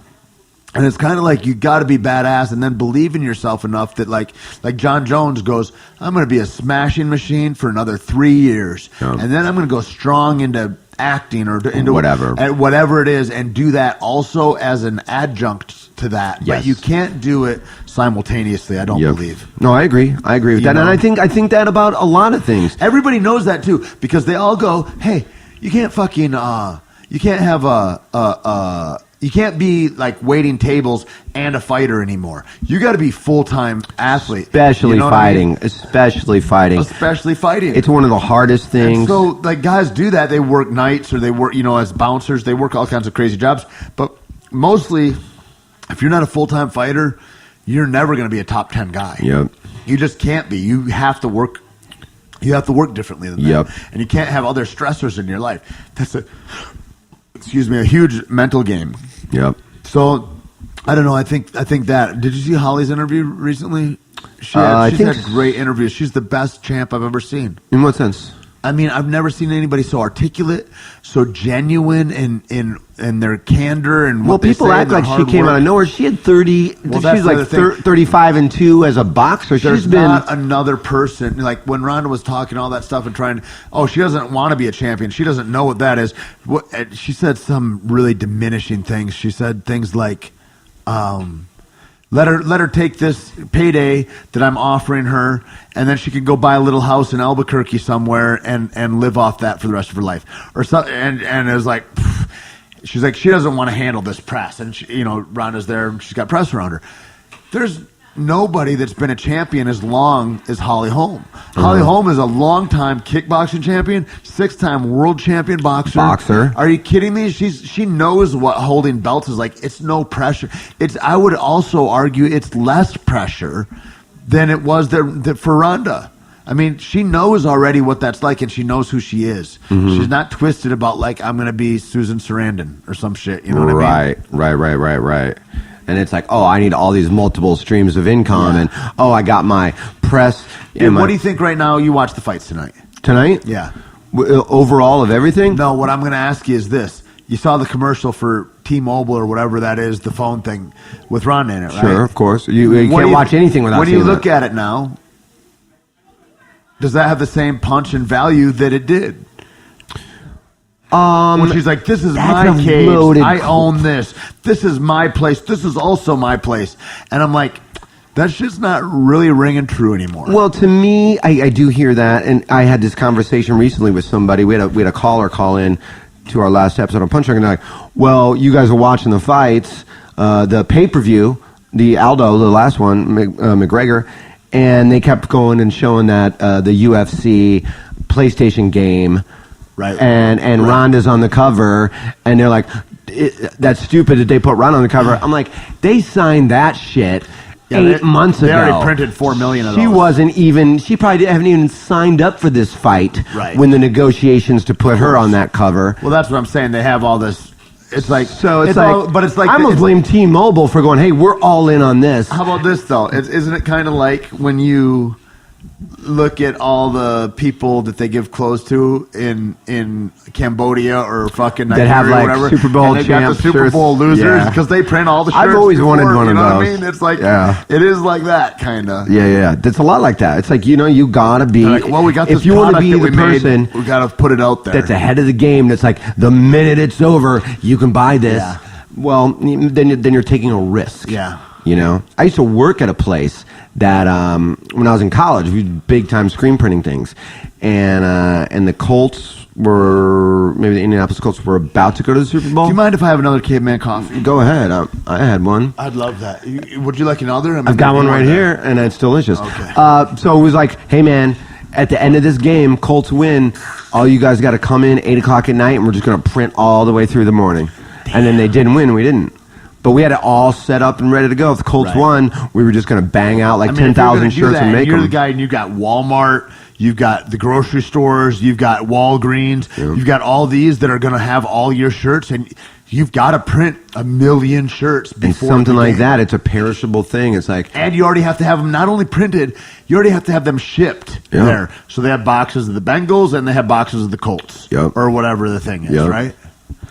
And it's kind of like you got to be badass and then believe in yourself enough that like John Jones goes, I'm going to be a smashing machine for another 3 years. Yep. And then I'm going to go strong into acting or into whatever it is and do that also as an adjunct to that. Yes. But you can't do it simultaneously, I don't believe. No, I agree with that. And I think that about a lot of things. Everybody knows that too because they all go, hey, you can't fucking you can't have you can't be like waiting tables and a fighter anymore. You got to be full-time athlete. Especially fighting. Especially fighting. It's one of the hardest things. And so, like, guys do that. They work nights or they work, as bouncers. They work all kinds of crazy jobs. But mostly, if you're not a full-time fighter, you're never going to be a top 10 guy. Yep. You just can't be. You have to work. You have to work differently than that. And you can't have other stressors in your life. That's a huge mental game. Yep. So, I don't know. I think that. Did you see Holly's interview recently? She's had great interviews. She's the best champ I've ever seen. In what sense? I mean, I've never seen anybody so articulate, so genuine in their candor and what they say. Well, people act like she came out of nowhere. She had 30. Well, she's like 35-2 as a boxer. There's not another person like when Ronda was talking all that stuff and trying. She doesn't want to be a champion. She doesn't know what that is. She said some really diminishing things. She said things like, Let her take this payday that I'm offering her, and then she can go buy a little house in Albuquerque somewhere and live off that for the rest of her life, or something. And it was like, she's like, she doesn't want to handle this press, and Ronda's there, and she's got press around her. There's nobody that's been a champion as long as Holly Holm. Holly Holm is a long-time kickboxing champion, 6-time world champion boxer. Are you kidding me? She knows what holding belts is like. It's no pressure. I would also argue it's less pressure than it was for Ronda. I mean, she knows already what that's like, and she knows who she is. Mm-hmm. She's not twisted about like I'm going to be Susan Sarandon or some shit. You know what I mean? Right. And it's like, I need all these multiple streams of income, and I got my press. What do you think right now? You watch the fights tonight? Tonight? Yeah. Overall of everything? No, what I'm going to ask you is this. You saw the commercial for T-Mobile or whatever that is, the phone thing with Ronda in it, right? Sure, of course. You can't watch anything without seeing When you look at it now, does that have the same punch and value that it did? When she's like, this is my cage, I own this. This is my place. This is also my place. And I'm like, that's just not really ringing true anymore. Well, to me, I do hear that. And I had this conversation recently with somebody. We had a caller call in to our last episode on Punch Drunk, and they're like, well, you guys are watching the fights, the pay-per-view, the Aldo, the last one, McGregor, and they kept going and showing that the UFC PlayStation game. Right. And Ronda's on the cover, and they're like, that's stupid that they put Ronda on the cover. I'm like, they signed that shit 8 months ago. They already printed 4 million of those. She probably haven't even signed up for this fight when the negotiations to put her on that cover. Well, that's what I'm saying. They have all this. It's like, I almost blame T-Mobile for going, hey, we're all in on this. How about this, though? Isn't it kind of like when you look at all the people that they give clothes to in Cambodia or fucking That Nigeria have, or like, whatever. Super Bowl and they got champ the Super shirts. Bowl losers Yeah. because they print all the shirts. I've always wanted before, one you of know what those. I mean? It's like Yeah. it is like that kind of. Yeah. It's a lot like that. It's like, you gotta be. Like, well, we got this if you want to product be that the we made, person we got to put it out there. that's ahead of the game, that's like, the minute it's over, you can buy this. Yeah. Well, then you're taking a risk. Yeah. I used to work at a place that when I was in college, we did big time screen printing things, and the Colts were, maybe the Indianapolis Colts were about to go to the Super Bowl. Do you mind if I have another Caveman Coffee? Go ahead. I had one. I'd love that. Would you like another? I've got one right here, and it's delicious. Okay. So it was like, hey man, at the end of this game, Colts win. All you guys got to come in 8 o'clock at night, and we're just going to print all the way through the morning. And then they didn't win, we didn't. But we had it all set up and ready to go. If the Colts won, we were just going to bang out like 10,000 shirts and make you're them. the guy, and you've got Walmart, you've got the grocery stores, you've got Walgreens, you've got all these that are going to have all your shirts, and you've got to print 1 million shirts And before something the like game. that. It's a perishable thing. It's like, And you already have to have them not only printed, you already have to have them shipped Yeah. there. So they have boxes of the Bengals and they have boxes of the Colts, Yep. or whatever the thing is, Yep. right?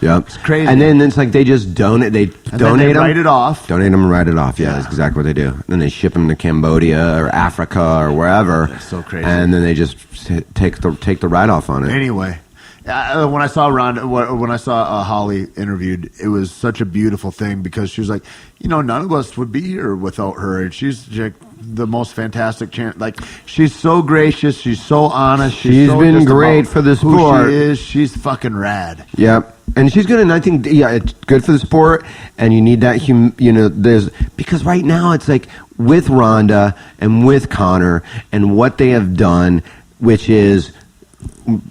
yeah, It's crazy. And then it's like they just donate. They And donate then they them, write it off. donate them, and write it off. Yeah, Yeah. that's exactly what they do. Then they ship them to Cambodia or Africa or wherever. That's so crazy. And then they just take the write off on it. Anyway, when I saw Holly interviewed, it was such a beautiful thing because she was like, none of us would be here without her, and she's like the most fantastic like she's so gracious, she's so honest, She's so been just great about for the who sport. she is. She's fucking rad. Yep. And she's good, and I think it's good for the sport, and you need that there's because right now it's like with Rhonda and with Connor and what they have done, which is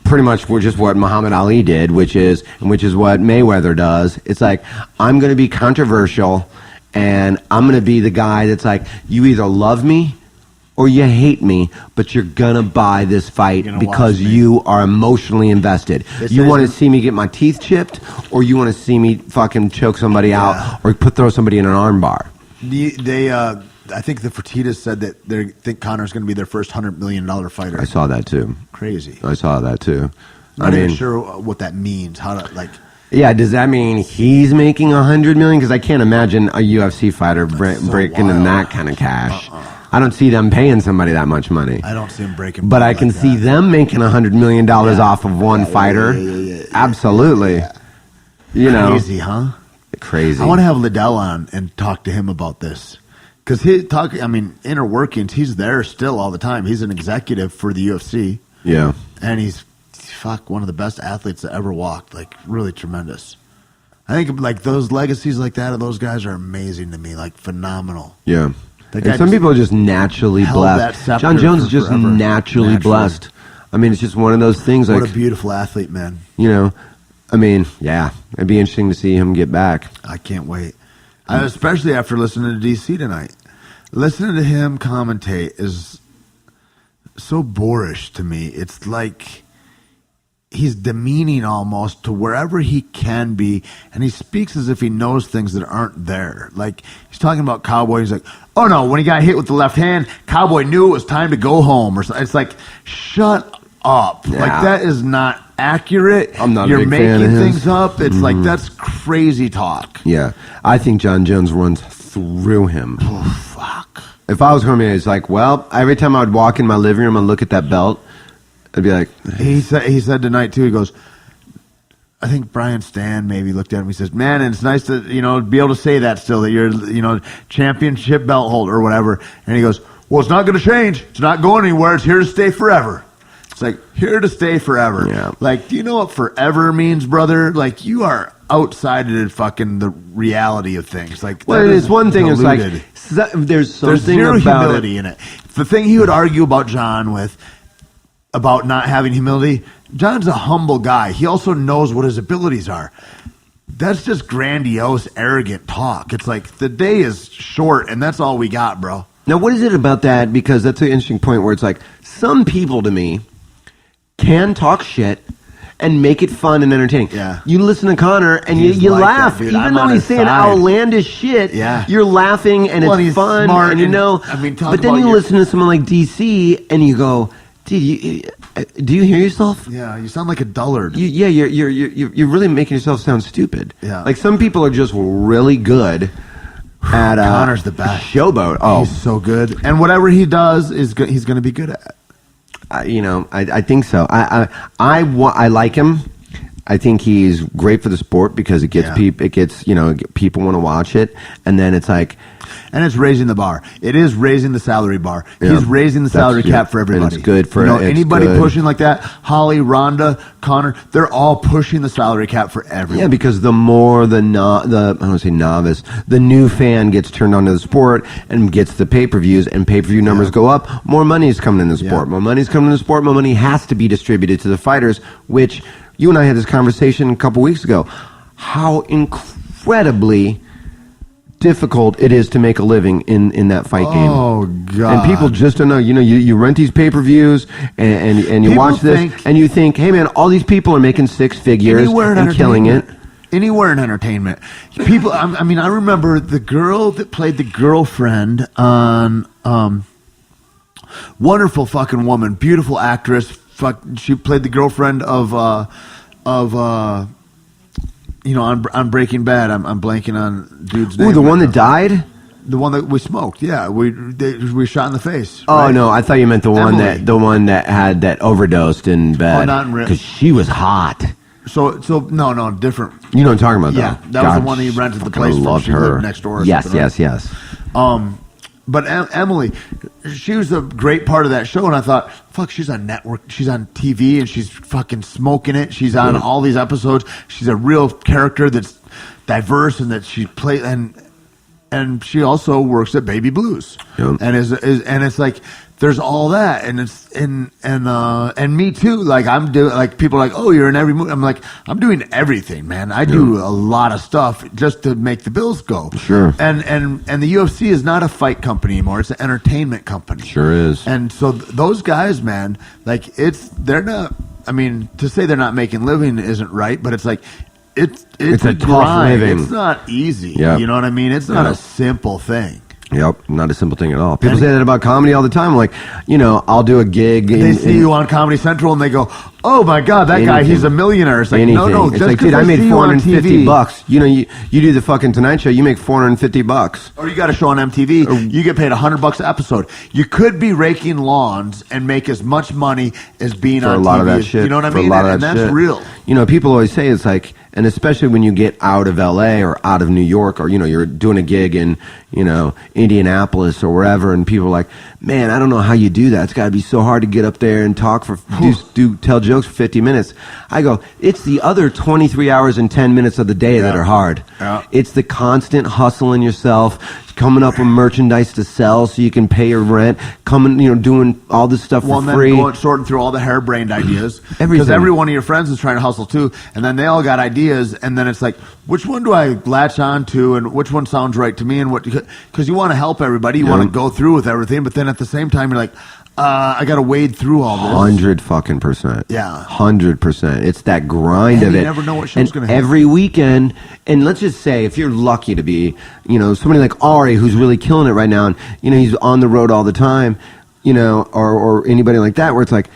pretty much just what Muhammad Ali did, which is what Mayweather does. It's like, I'm going to be controversial, and I'm going to be the guy that's like, you either love me or you hate me, but you're going to buy this fight You're gonna because watch me. you are emotionally invested. This You want to isn't- see me get my teeth chipped, or you want to see me fucking choke somebody Yeah. out or throw somebody in an arm bar. I think the Fertittas said that they think Connor's going to be their first $100 million fighter. I saw that too. Crazy. I saw that too. Not even sure what that means. How to like. Yeah, does that mean he's making $100 million? Because I can't imagine a UFC fighter breaking in wild. that kind of cash. I don't see them paying somebody that much money. I don't see him breaking. But I like can that. see them making $100 million off of one fighter. yeah. Absolutely. Crazy, huh? Crazy. I want to have Liddell on and talk to him about this. Because inner workings, he's there still all the time. He's an executive for the UFC. Yeah. And he's, one of the best athletes that ever walked. Like, really tremendous. I think, like, those legacies like that of those guys are amazing to me. Like, phenomenal. Yeah. That And guy some just people are just naturally held that blessed. scepter John Jones for is just forever. naturally blessed. I mean, it's just one of those things. What Like, a beautiful athlete, man. Yeah, it'd be interesting to see him get back. I can't wait. Especially after listening to DC tonight. Listening to him commentate is so boorish to me. It's like he's demeaning almost to wherever he can be, and he speaks as if he knows things that aren't there. Like, he's talking about Cowboy. He's like, oh no, when he got hit with the left hand, Cowboy knew it was time to go home. Or something. It's like, shut up. Yeah. Like, that is not accurate. I'm not a You're big fan making of his. things up. It's like, that's crazy talk. Yeah, I think John Jones runs through him. Oh, fuck. If I was going to be, it's like, well, every time I would walk in my living room and look at that belt, I'd be like, He said tonight too. He goes, I think Brian Stan maybe looked at him. He says, "Man, and it's nice to be able to say that still, that you're championship belt holder or whatever." And he goes, "Well, it's not going to change. It's not going anywhere. It's here to stay forever." It's like, here to stay forever. Yeah. Like, do you know what forever means, brother? Like, you are outside of the reality of things. Like, well, that it's is one thing. diluted. It's like there's something There's zero about humility in it. The thing he would argue about John with, about not having humility, John's a humble guy. He also knows what his abilities are. That's just grandiose, arrogant talk. It's like, the day is short, and that's all we got, bro. Now, what is it about that? Because that's an interesting point where it's like some people to me can talk shit and make it fun and entertaining. Yeah. You listen to Connor and He's you like laugh. that, dude. Even I'm though on he's his saying side. outlandish shit, Yeah. you're laughing and Well, it's he's fun. smart And you and- know, I mean, talk but then about you your- listen to someone like DC and you go, dude, do you hear yourself? Yeah, you sound like a dullard. You're really making yourself sound stupid. Yeah. Like some people are just really good at Connor's the best. Showboat. Oh, He's so good, and whatever he does is he's going to be good at. I think so. I like him. I think he's great for the sport because it gets people want to watch it, and then it's like, and it's raising the bar. It is raising the salary bar. Yeah. He's raising the salary cap for everybody. And it's good for anybody good. pushing like that. Holly, Rhonda, Connor, they're all pushing the salary cap for everyone. yeah, because the more I don't want to say novice, the new fan gets turned on to the sport and gets the pay-per-views, and pay-per-view numbers go up, more money is coming in the sport. Yeah. More money is coming in the sport. More money has to be distributed to the fighters, which you and I had this conversation a couple weeks ago. How incredibly difficult it is to make a living in that fight game. Oh God! And people just don't know. You rent these pay-per-views and you People watch this think- and you think, hey man, all these people are making six figures and killing it. Anywhere in entertainment, people. I mean, I remember the girl that played the girlfriend on wonderful fucking woman, beautiful actress. She played the girlfriend of on Breaking Bad. I'm blanking on dude's name. Ooh, the one that died? The one that we smoked. Yeah, we shot in the face. Oh right? no, I thought you meant the one Emily. that had that overdosed in bed. Oh, not in real- because she was hot. So no, different. You know what I'm talking about, though. Yeah, that was the one that he rented the fucking place from. loved She her. lived next door or Yes, something, right? yes. But Emily, she was a great part of that show, and I thought, fuck, she's on network, she's on TV, and she's fucking smoking it. She's on all these episodes. She's a real character that's diverse, and that she plays, and she also works at Baby Blues, Yep. and and it's like there's all that, and it's and me too. Like I'm doing, like people are like, oh, you're in every movie. I'm like, I'm doing everything, man. I do a lot of stuff just to make the bills go. Sure. And the UFC is not a fight company anymore. It's an entertainment company. Sure is. And so those guys, man, like they're not. I mean, to say they're not making living isn't right, but it's like it's a tough grind. living. It's not easy. Yep. You know what I mean? It's not Yep. a simple thing. Yep, not a simple thing at all. People say that about comedy all the time. Like, I'll do a gig. They see you on Comedy Central and they go, "Oh my God, that guy, Anything. he's a millionaire." It's like, anything. no, It's just like, 'cause dude, I made see you on TV. $450. You do the fucking Tonight Show, you make $450. Or you got a show on MTV, you get paid $100 an episode. You could be raking lawns and make as much money as being For on a lot TV. of that shit. You know what I For a mean? lot of And that that's shit. real. People always say it's like, and especially when you get out of LA or out of New York, or you're doing a gig in Indianapolis or wherever, and people are like, man, I don't know how you do that. It's got to be so hard to get up there and talk tell jokes for 50 minutes. I go, it's the other 23 hours and 10 minutes of the day that are hard. Yeah. It's the constant hustling yourself, coming up with merchandise to sell so you can pay your rent, doing all this stuff Well, for and free. then sorting through all the harebrained ideas. Because Everything. every one of your friends is trying to hustle too, and then they all got ideas, and then it's like, which one do I latch on to, and which one sounds right to me, and what? Because you want to help everybody, you want to go through with everything, but then at the same time, you're like, I got to wade through all this. 100%. Yeah. 100%. It's that grind And of you it. never know what show's And gonna hit. every weekend, and let's just say, if you're lucky to be, somebody like Ari who's really killing it right now, and he's on the road all the time, or anybody like that, where it's like,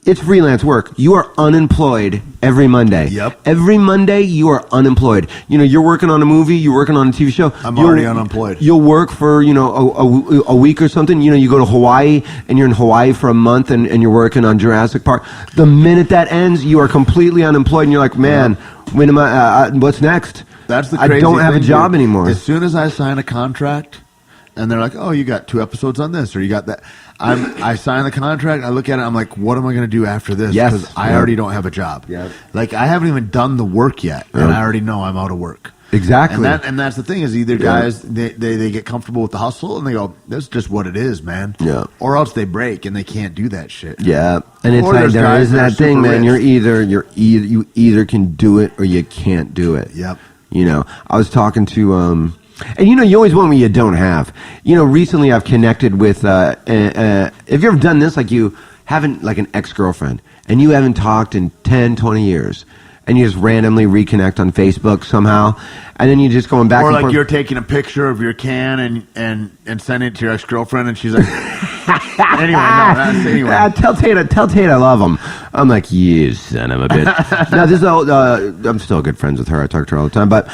it's freelance work. You are unemployed every Monday. Yep. Every Monday, you are unemployed. You're working on a movie, you're working on a TV show. I'm already unemployed. You'll work for, a week or something. You go to Hawaii, and you're in Hawaii for a month, and you're working on Jurassic Park. The minute that ends, you are completely unemployed, and you're like, man, when am I, what's next? That's the crazy I don't have a thing, job dude. anymore. As soon as I sign a contract, and they're like, "Oh, you got 2 episodes on this, or you got that," I sign the contract. I look at it. I'm like, "What am I going to do after this?" Yes. Because I Yep. already don't have a job. Yep. Like I haven't even done the work yet, and I already know I'm out of work. Exactly. And that's the thing is either guys they get comfortable with the hustle and they go, "This is just what it is, man." Yeah. Or else they break and they can't do that shit. Yeah, and it's Or like there's there guys is that are that thing, super man. rich. You either can do it or you can't do it. Yep. I was talking to and you always want what you don't have. Recently I've connected with. Have you ever done this? Like you haven't like an ex-girlfriend and you haven't talked in 10, 20 years and you just randomly reconnect on Facebook somehow and then you're just going back or and like forth. you're taking a picture of your can and sending it to your ex-girlfriend and she's like anyway. Tell Tait I love him. I'm like, you son of a bitch. Now this is I'm still good friends with her. I talk to her all the time. But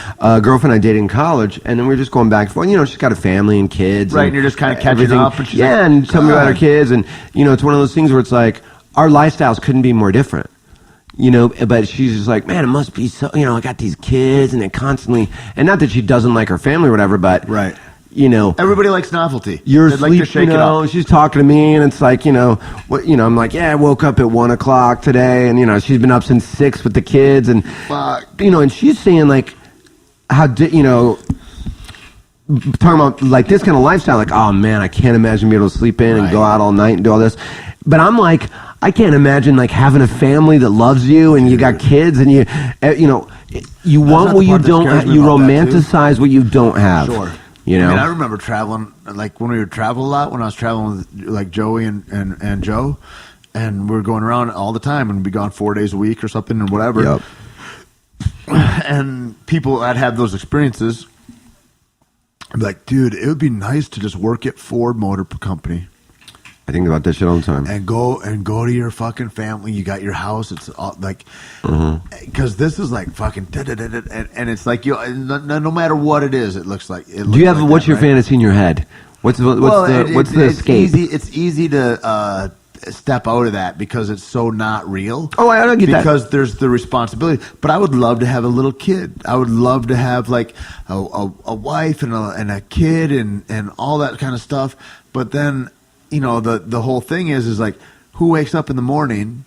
girlfriend I dated in college, and then we were just going back and forth. You know, she's got a family and kids, right? And you're just kind of catching everything. up. And she's and tell me about her kids, and you know, it's one of those things where it's like our lifestyles couldn't be more different. You know, but she's just like, man, it must be so. You know, I got these kids, and they constantly, and not that she doesn't like her family or whatever, but right. You know, everybody likes novelty. You're They'd asleep, like to shake you it know. up. She's talking to me, and it's like, you know, what, you know. I'm like, yeah, I woke up at 1:00 today, and you know, she's been up since 6 with the kids, and you know, and she's saying like, you know, talking about like this kind of lifestyle, like, oh man, I can't imagine being able to sleep in and go out all night and do all this, but I'm like, I can't imagine like having a family that loves you and you got kids and you know, you want what you don't, you romanticize what you don't have. Sure. You know, I mean, I remember traveling, like when we would travel a lot, when I was traveling with like Joey and Joe, and we were going around all the time and we'd be gone 4 days a week or something or whatever. Yep. And people that had those experiences, I'd be like, dude, it would be nice to just work at Ford Motor Company. I think about that shit all the time. And go to your fucking family. You got your house. It's all, like, because this is like fucking, and it's like you. No matter what it is, it looks like. Do you have what's your fantasy in your head? What's the escape? It's easy to step out of that because it's so not real. Oh, I don't get that. Because there's the responsibility. But I would love to have a little kid. I would love to have like a wife and a kid and all that kind of stuff. But then, you know, the whole thing is like, who wakes up in the morning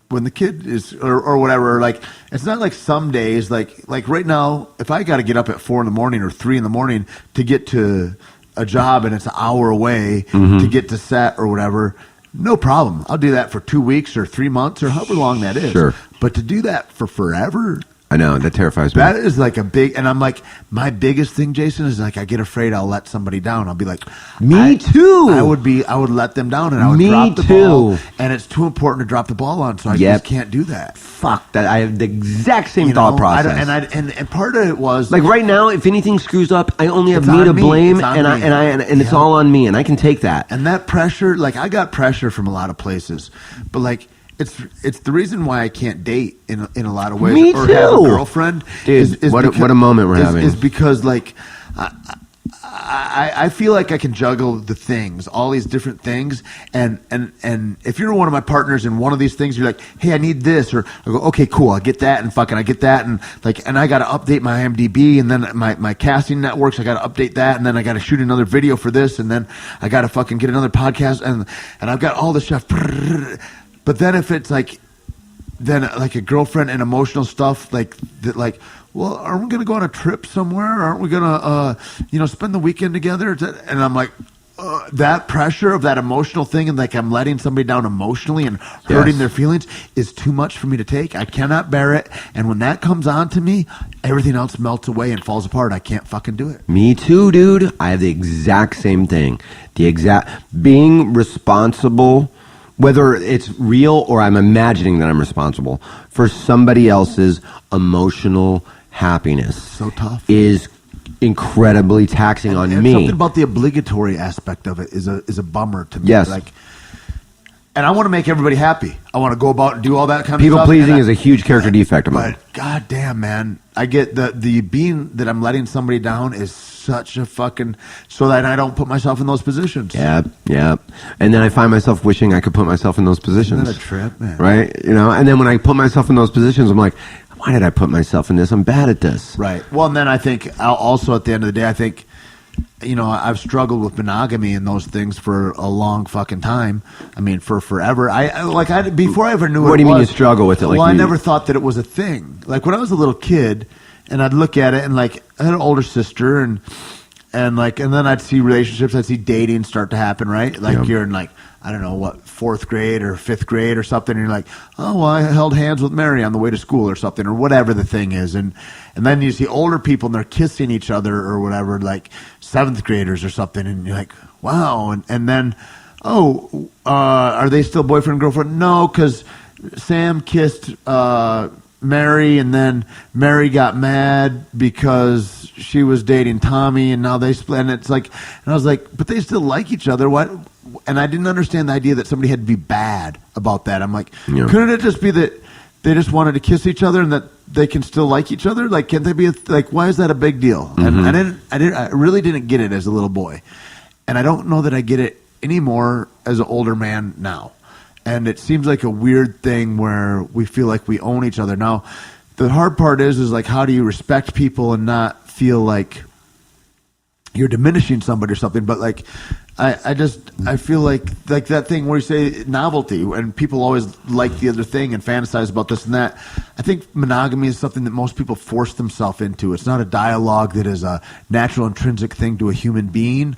when the kid is, or whatever, like, it's not like some days, like right now, if I got to get up at 4 a.m. or 3 a.m. to get to a job and it's an hour away to get to set or whatever, no problem. I'll do that for 2 weeks or 3 months or however long that is. Sure. But to do that for forever, I know, that terrifies me. that is like a big, and I'm like, my biggest thing, Jason, is like I get afraid I'll let somebody down. I'll be like, Me too. I would let them down, and I would Me drop the too. ball, and it's too important to drop the ball on, so I just can't do that. Fuck that. I have the exact same You thought know, process. and part of it was like right now, if anything screws up, I only have It's me on to me. blame, It's on me. and it's all on me, and I can take that. and that pressure, like I got pressure from a lot of places, but like it's the reason why I can't date in a lot of ways, Me or too. have a girlfriend. Dude, what a moment we're having. Is because like I feel like I can juggle the things, all these different things, and if you're one of my partners in one of these things, you're like, hey, I need this, or I go, okay, cool, I get that, and I get that, and like, and I got to update my IMDb, and then my casting networks, I got to update that, and then I got to shoot another video for this, and then I got to fucking get another podcast, and I've got all this stuff. But then if it's like, then like a girlfriend and emotional stuff like that, like, well, aren't we going to go on a trip somewhere? Aren't we going to, spend the weekend together? And I'm like, that pressure of that emotional thing, and like I'm letting somebody down emotionally and hurting their feelings is too much for me to take. I cannot bear it. And when that comes on to me, everything else melts away and falls apart. I can't fucking do it. Me too, dude. I have the exact same thing. Being responsible, whether it's real or I'm imagining that I'm responsible for somebody else's emotional happiness. So tough. Is incredibly taxing on me. Something about the obligatory aspect of it is a bummer to me. Yes. Like, and I want to make everybody happy. I want to go about and do all that kind of People stuff. pleasing is a huge character defect of mine. But goddamn, man, I get the being that I'm letting somebody down is such a fucking, so that I don't put myself in those positions. Yeah. And then I find myself wishing I could put myself in those positions. Isn't that a trip, man? Right? You know, and then when I put myself in those positions, I'm like, why did I put myself in this? I'm bad at this. Right. Well, and then I think also at the end of the day, I think, you know, I've struggled with monogamy and those things for a long fucking time. I mean, for forever. Before I ever knew What do you mean you struggle with it? Like I never thought that it was a thing. Like when I was a little kid, and I'd look at it, and like I had an older sister, and then I'd see relationships, I'd see dating start to happen, right? Like you're in like, I don't know what, 4th grade or 5th grade or something, and you're like, oh, well, I held hands with Mary on the way to school or something, or whatever the thing is, and then you see older people and they're kissing each other or whatever, like 7th graders or something, and you're like, wow, and then are they still boyfriend and girlfriend? No, because Sam kissed Mary, and then Mary got mad because she was dating Tommy, and now they split. And it's like, and I was like, but they still like each other. What? And I didn't understand the idea that somebody had to be bad about that. I'm like, couldn't it just be that they just wanted to kiss each other and that they can still like each other? Like, can't they be like, why is that a big deal? And I really didn't get it as a little boy, and I don't know that I get it anymore as an older man now. And it seems like a weird thing where we feel like we own each other. Now, the hard part is like, how do you respect people and not feel like you're diminishing somebody or something? But like, I feel like that thing where you say novelty, and people always like the other thing and fantasize about this and that. I think monogamy is something that most people force themselves into. It's not a dialogue that is a natural, intrinsic thing to a human being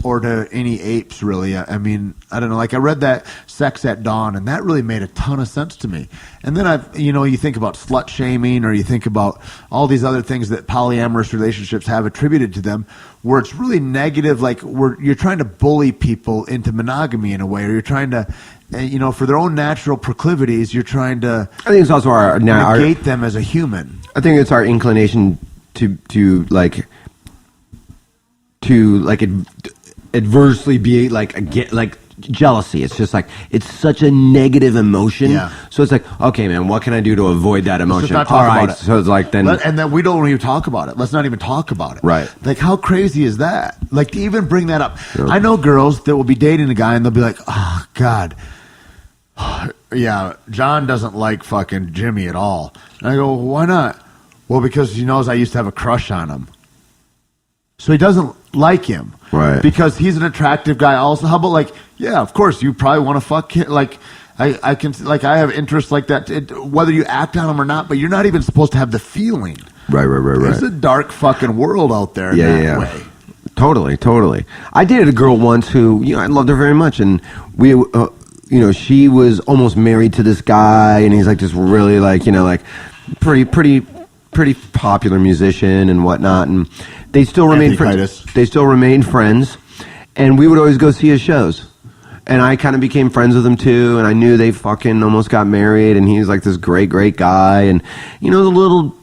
or to any apes, really. I mean, I don't know. Like, I read that Sex at Dawn, and that really made a ton of sense to me. And then you think about slut shaming, or you think about all these other things that polyamorous relationships have attributed to them, where it's really negative. Like, you're trying to bully people into monogamy in a way, or you're trying to, for their own natural proclivities, you're trying to. I think it's also negate them as a human. I think it's our inclination to adversely be like jealousy. It's just like, it's such a negative emotion. Yeah. So it's like, okay, man, what can I do to avoid that emotion? Let's not talk about it. So it's like, and then we don't even talk about it. Let's not even talk about it. Right. Like, how crazy is that? Like, to even bring that up. Yeah. I know girls that will be dating a guy and they'll be like, oh God, yeah, John doesn't like fucking Jimmy at all. And I go, well, why not? Well, because he knows I used to have a crush on him. So he doesn't like him. Right. Because he's an attractive guy also. How about, like, yeah, of course, you probably want to fuck him. Like, I can, like, I have interests like that, whether you act on them or not, but you're not even supposed to have the feeling. Right. It's a dark fucking world out there in that way. Totally. I dated a girl once who, I loved her very much, and we, she was almost married to this guy, and he's like just really like, pretty popular musician and whatnot, and they still remained friends. They still remained friends, and we would always go see his shows. And I kind of became friends with him too, and I knew they fucking almost got married, and he was like this great guy, and it was a little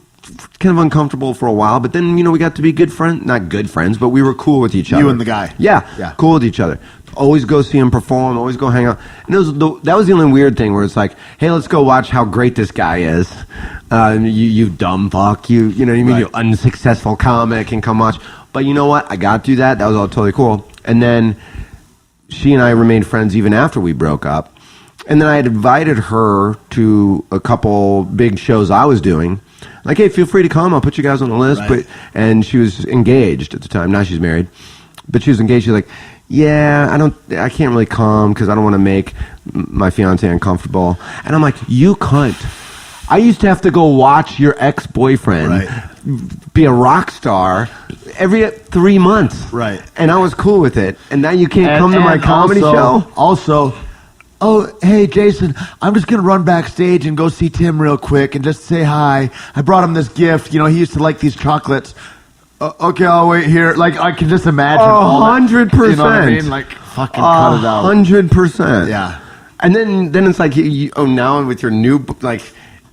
kind of uncomfortable for a while, but then we got to be good friends, not good friends, but we were cool with each other. You and the guy. Yeah, cool with each other. Always go see him perform, always go hang out. And that was the only weird thing where it's like, hey, let's go watch how great this guy is. You dumb fuck, you know what I mean? Right. You unsuccessful comic, and come watch. But you know what? I got to do that. That was all totally cool. And then she and I remained friends even after we broke up. And then I had invited her to a couple big shows I was doing. Like, hey, feel free to come. I'll put you guys on the list. Right. And she was engaged at the time. Now she's married. But she was engaged. She's like, yeah, I can't really come because I don't want to make my fiance uncomfortable. And I'm like, you cunt. I used to have to go watch your ex-boyfriend be a rock star every 3 months. Right. And I was cool with it. And now you can't come to my comedy show? Also, oh, hey, Jason, I'm just going to run backstage and go see Tim real quick and just say hi. I brought him this gift. He used to like these chocolates. Okay, I'll wait here. Like, I can just imagine. 100%. You know what I mean? Like, fucking cut it out. 100%. Yeah. And then it's like, now with your new, like,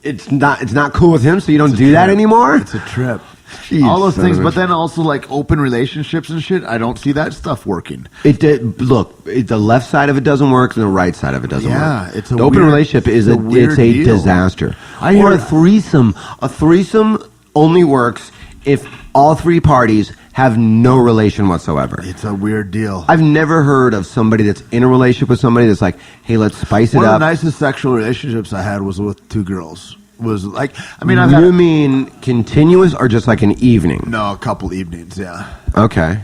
it's not cool with him, so you don't do that anymore? It's a trip. Jeez, all those things, but then also like open relationships and shit. I don't see that stuff working. The left side of it doesn't work, and the right side of it doesn't work. Yeah, it's the open relationship is a disaster. Or a threesome. A threesome only works if all three parties have no relation whatsoever. It's a weird deal. I've never heard of somebody that's in a relationship with somebody that's like, hey, let's spice it up. One of the nicest sexual relationships I had was with two girls. Was like, You mean continuous or just like an evening? No, a couple evenings, yeah. Okay.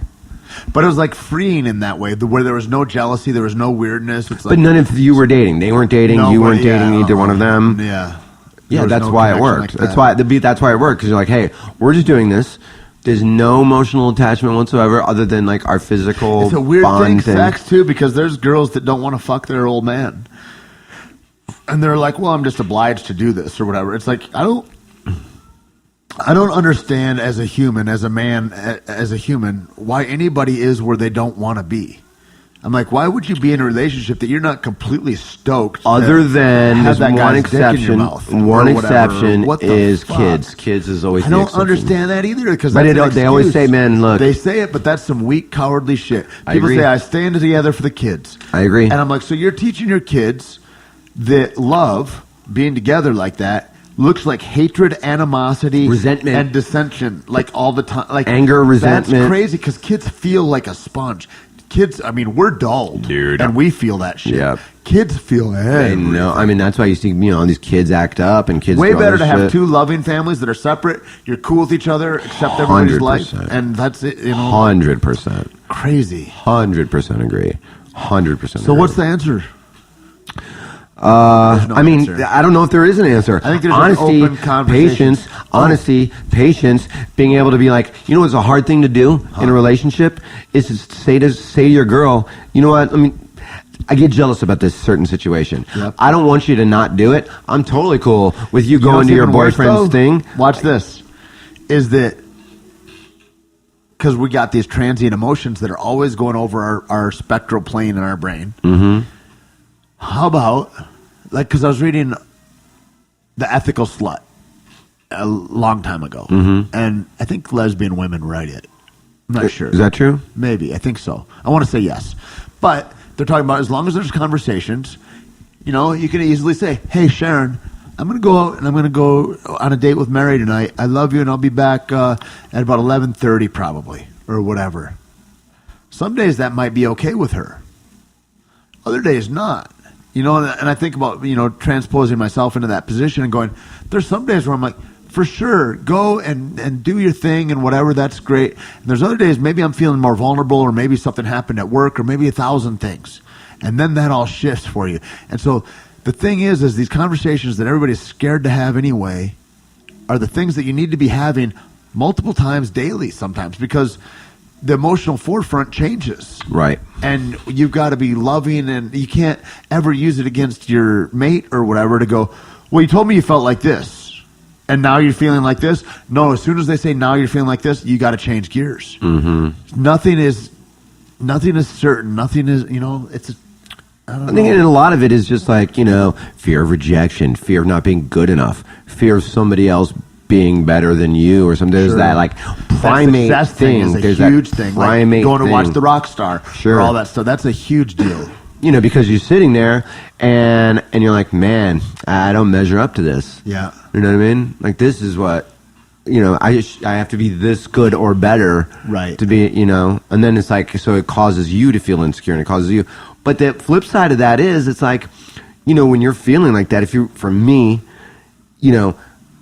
But it was like freeing in that way, where there was no jealousy, there was no weirdness. It's like, but none of you were dating. They weren't dating. You weren't dating either one of them. Yeah. Yeah, that's why it worked. That's why it worked, because you're like, hey, we're just doing this. There's no emotional attachment whatsoever, other than like our physical. It's a weird thing, sex too, because there's girls that don't want to fuck their old man, and they're like, well, I'm just obliged to do this or whatever. It's like, I don't understand as a human, as a man, as a human, why anybody is where they don't want to be. I'm like, why would you be in a relationship that you're not completely stoked? Other than have there's that one guy's dick in your exception. mouth One or whatever. exception What the is fuck? kids. Kids is always I the don't exception. understand that either because But they always say, man, look. They say it, but that's some weak, cowardly shit. I People agree. say, I stand together for the kids. I agree. And I'm like, so you're teaching your kids that love, being together like that, looks like hatred, animosity, Resentment. and dissension, like all the time. Like Anger, resentment. That's crazy because kids feel like a sponge. Kids, I mean, we're dulled, Dude. and we feel that shit. Yeah. Kids feel I everything. know. I mean, that's why you see, these kids act up and kids Way do all better this to have shit. two loving families that are separate. You're cool with each other, accept everybody's life, 100%. and that's it. 100%. Crazy. 100% agree. 100%. So what's the answer? There's no I mean, answer. I don't know if there is an answer. I think there's an honesty, open conversation. patience, being able to be like, you know what's a hard thing to do in a relationship is to say to your girl, you know what, I get jealous about this certain situation. Yep. I don't want you to not do it. I'm totally cool with you You know going what's to your even worse, boyfriend's though? thing. Watch this. Is that because we got these transient emotions that are always going over our spectral plane in our brain. Mm-hmm. How about, because I was reading The Ethical Slut a long time ago, and I think lesbian women write it. I'm not sure. Is that true? Maybe. I think so. I want to say yes. But they're talking about as long as there's conversations, you can easily say, hey, Sharon, I'm going to go out and I'm going to go on a date with Mary tonight. I love you, and I'll be back at about 11:30 probably, or whatever. Some days that might be okay with her. Other days not. And I think about, transposing myself into that position and going, there's some days where I'm like, for sure, go and do your thing and whatever, that's great. And there's other days maybe I'm feeling more vulnerable, or maybe something happened at work, or maybe 1,000 things. And then that all shifts for you. And so the thing is these conversations that everybody's scared to have anyway are the things that you need to be having multiple times daily sometimes, because the emotional forefront changes. Right. And you've got to be loving, and you can't ever use it against your mate or whatever to go, well, you told me you felt like this, and now you're feeling like this. No, as soon as they say now you're feeling like this, you got to change gears. Mm-hmm. Nothing is certain. Nothing is, it's I don't know. I think a lot of it is just like, fear of rejection, fear of not being good enough, fear of somebody else being better than you or something. There's Sure. that like primate that success thing is a There's huge that thing. Like primate going to watch thing. the rock star Sure. or all that stuff. That's a huge deal. Because you're sitting there and you're like, man, I don't measure up to this. Yeah. You know what I mean? Like, this is what, I have to be this good or better. Right. To be, and then it's like, so it causes you to feel insecure, and it causes you. But the flip side of that is, it's like, when you're feeling like that, for me,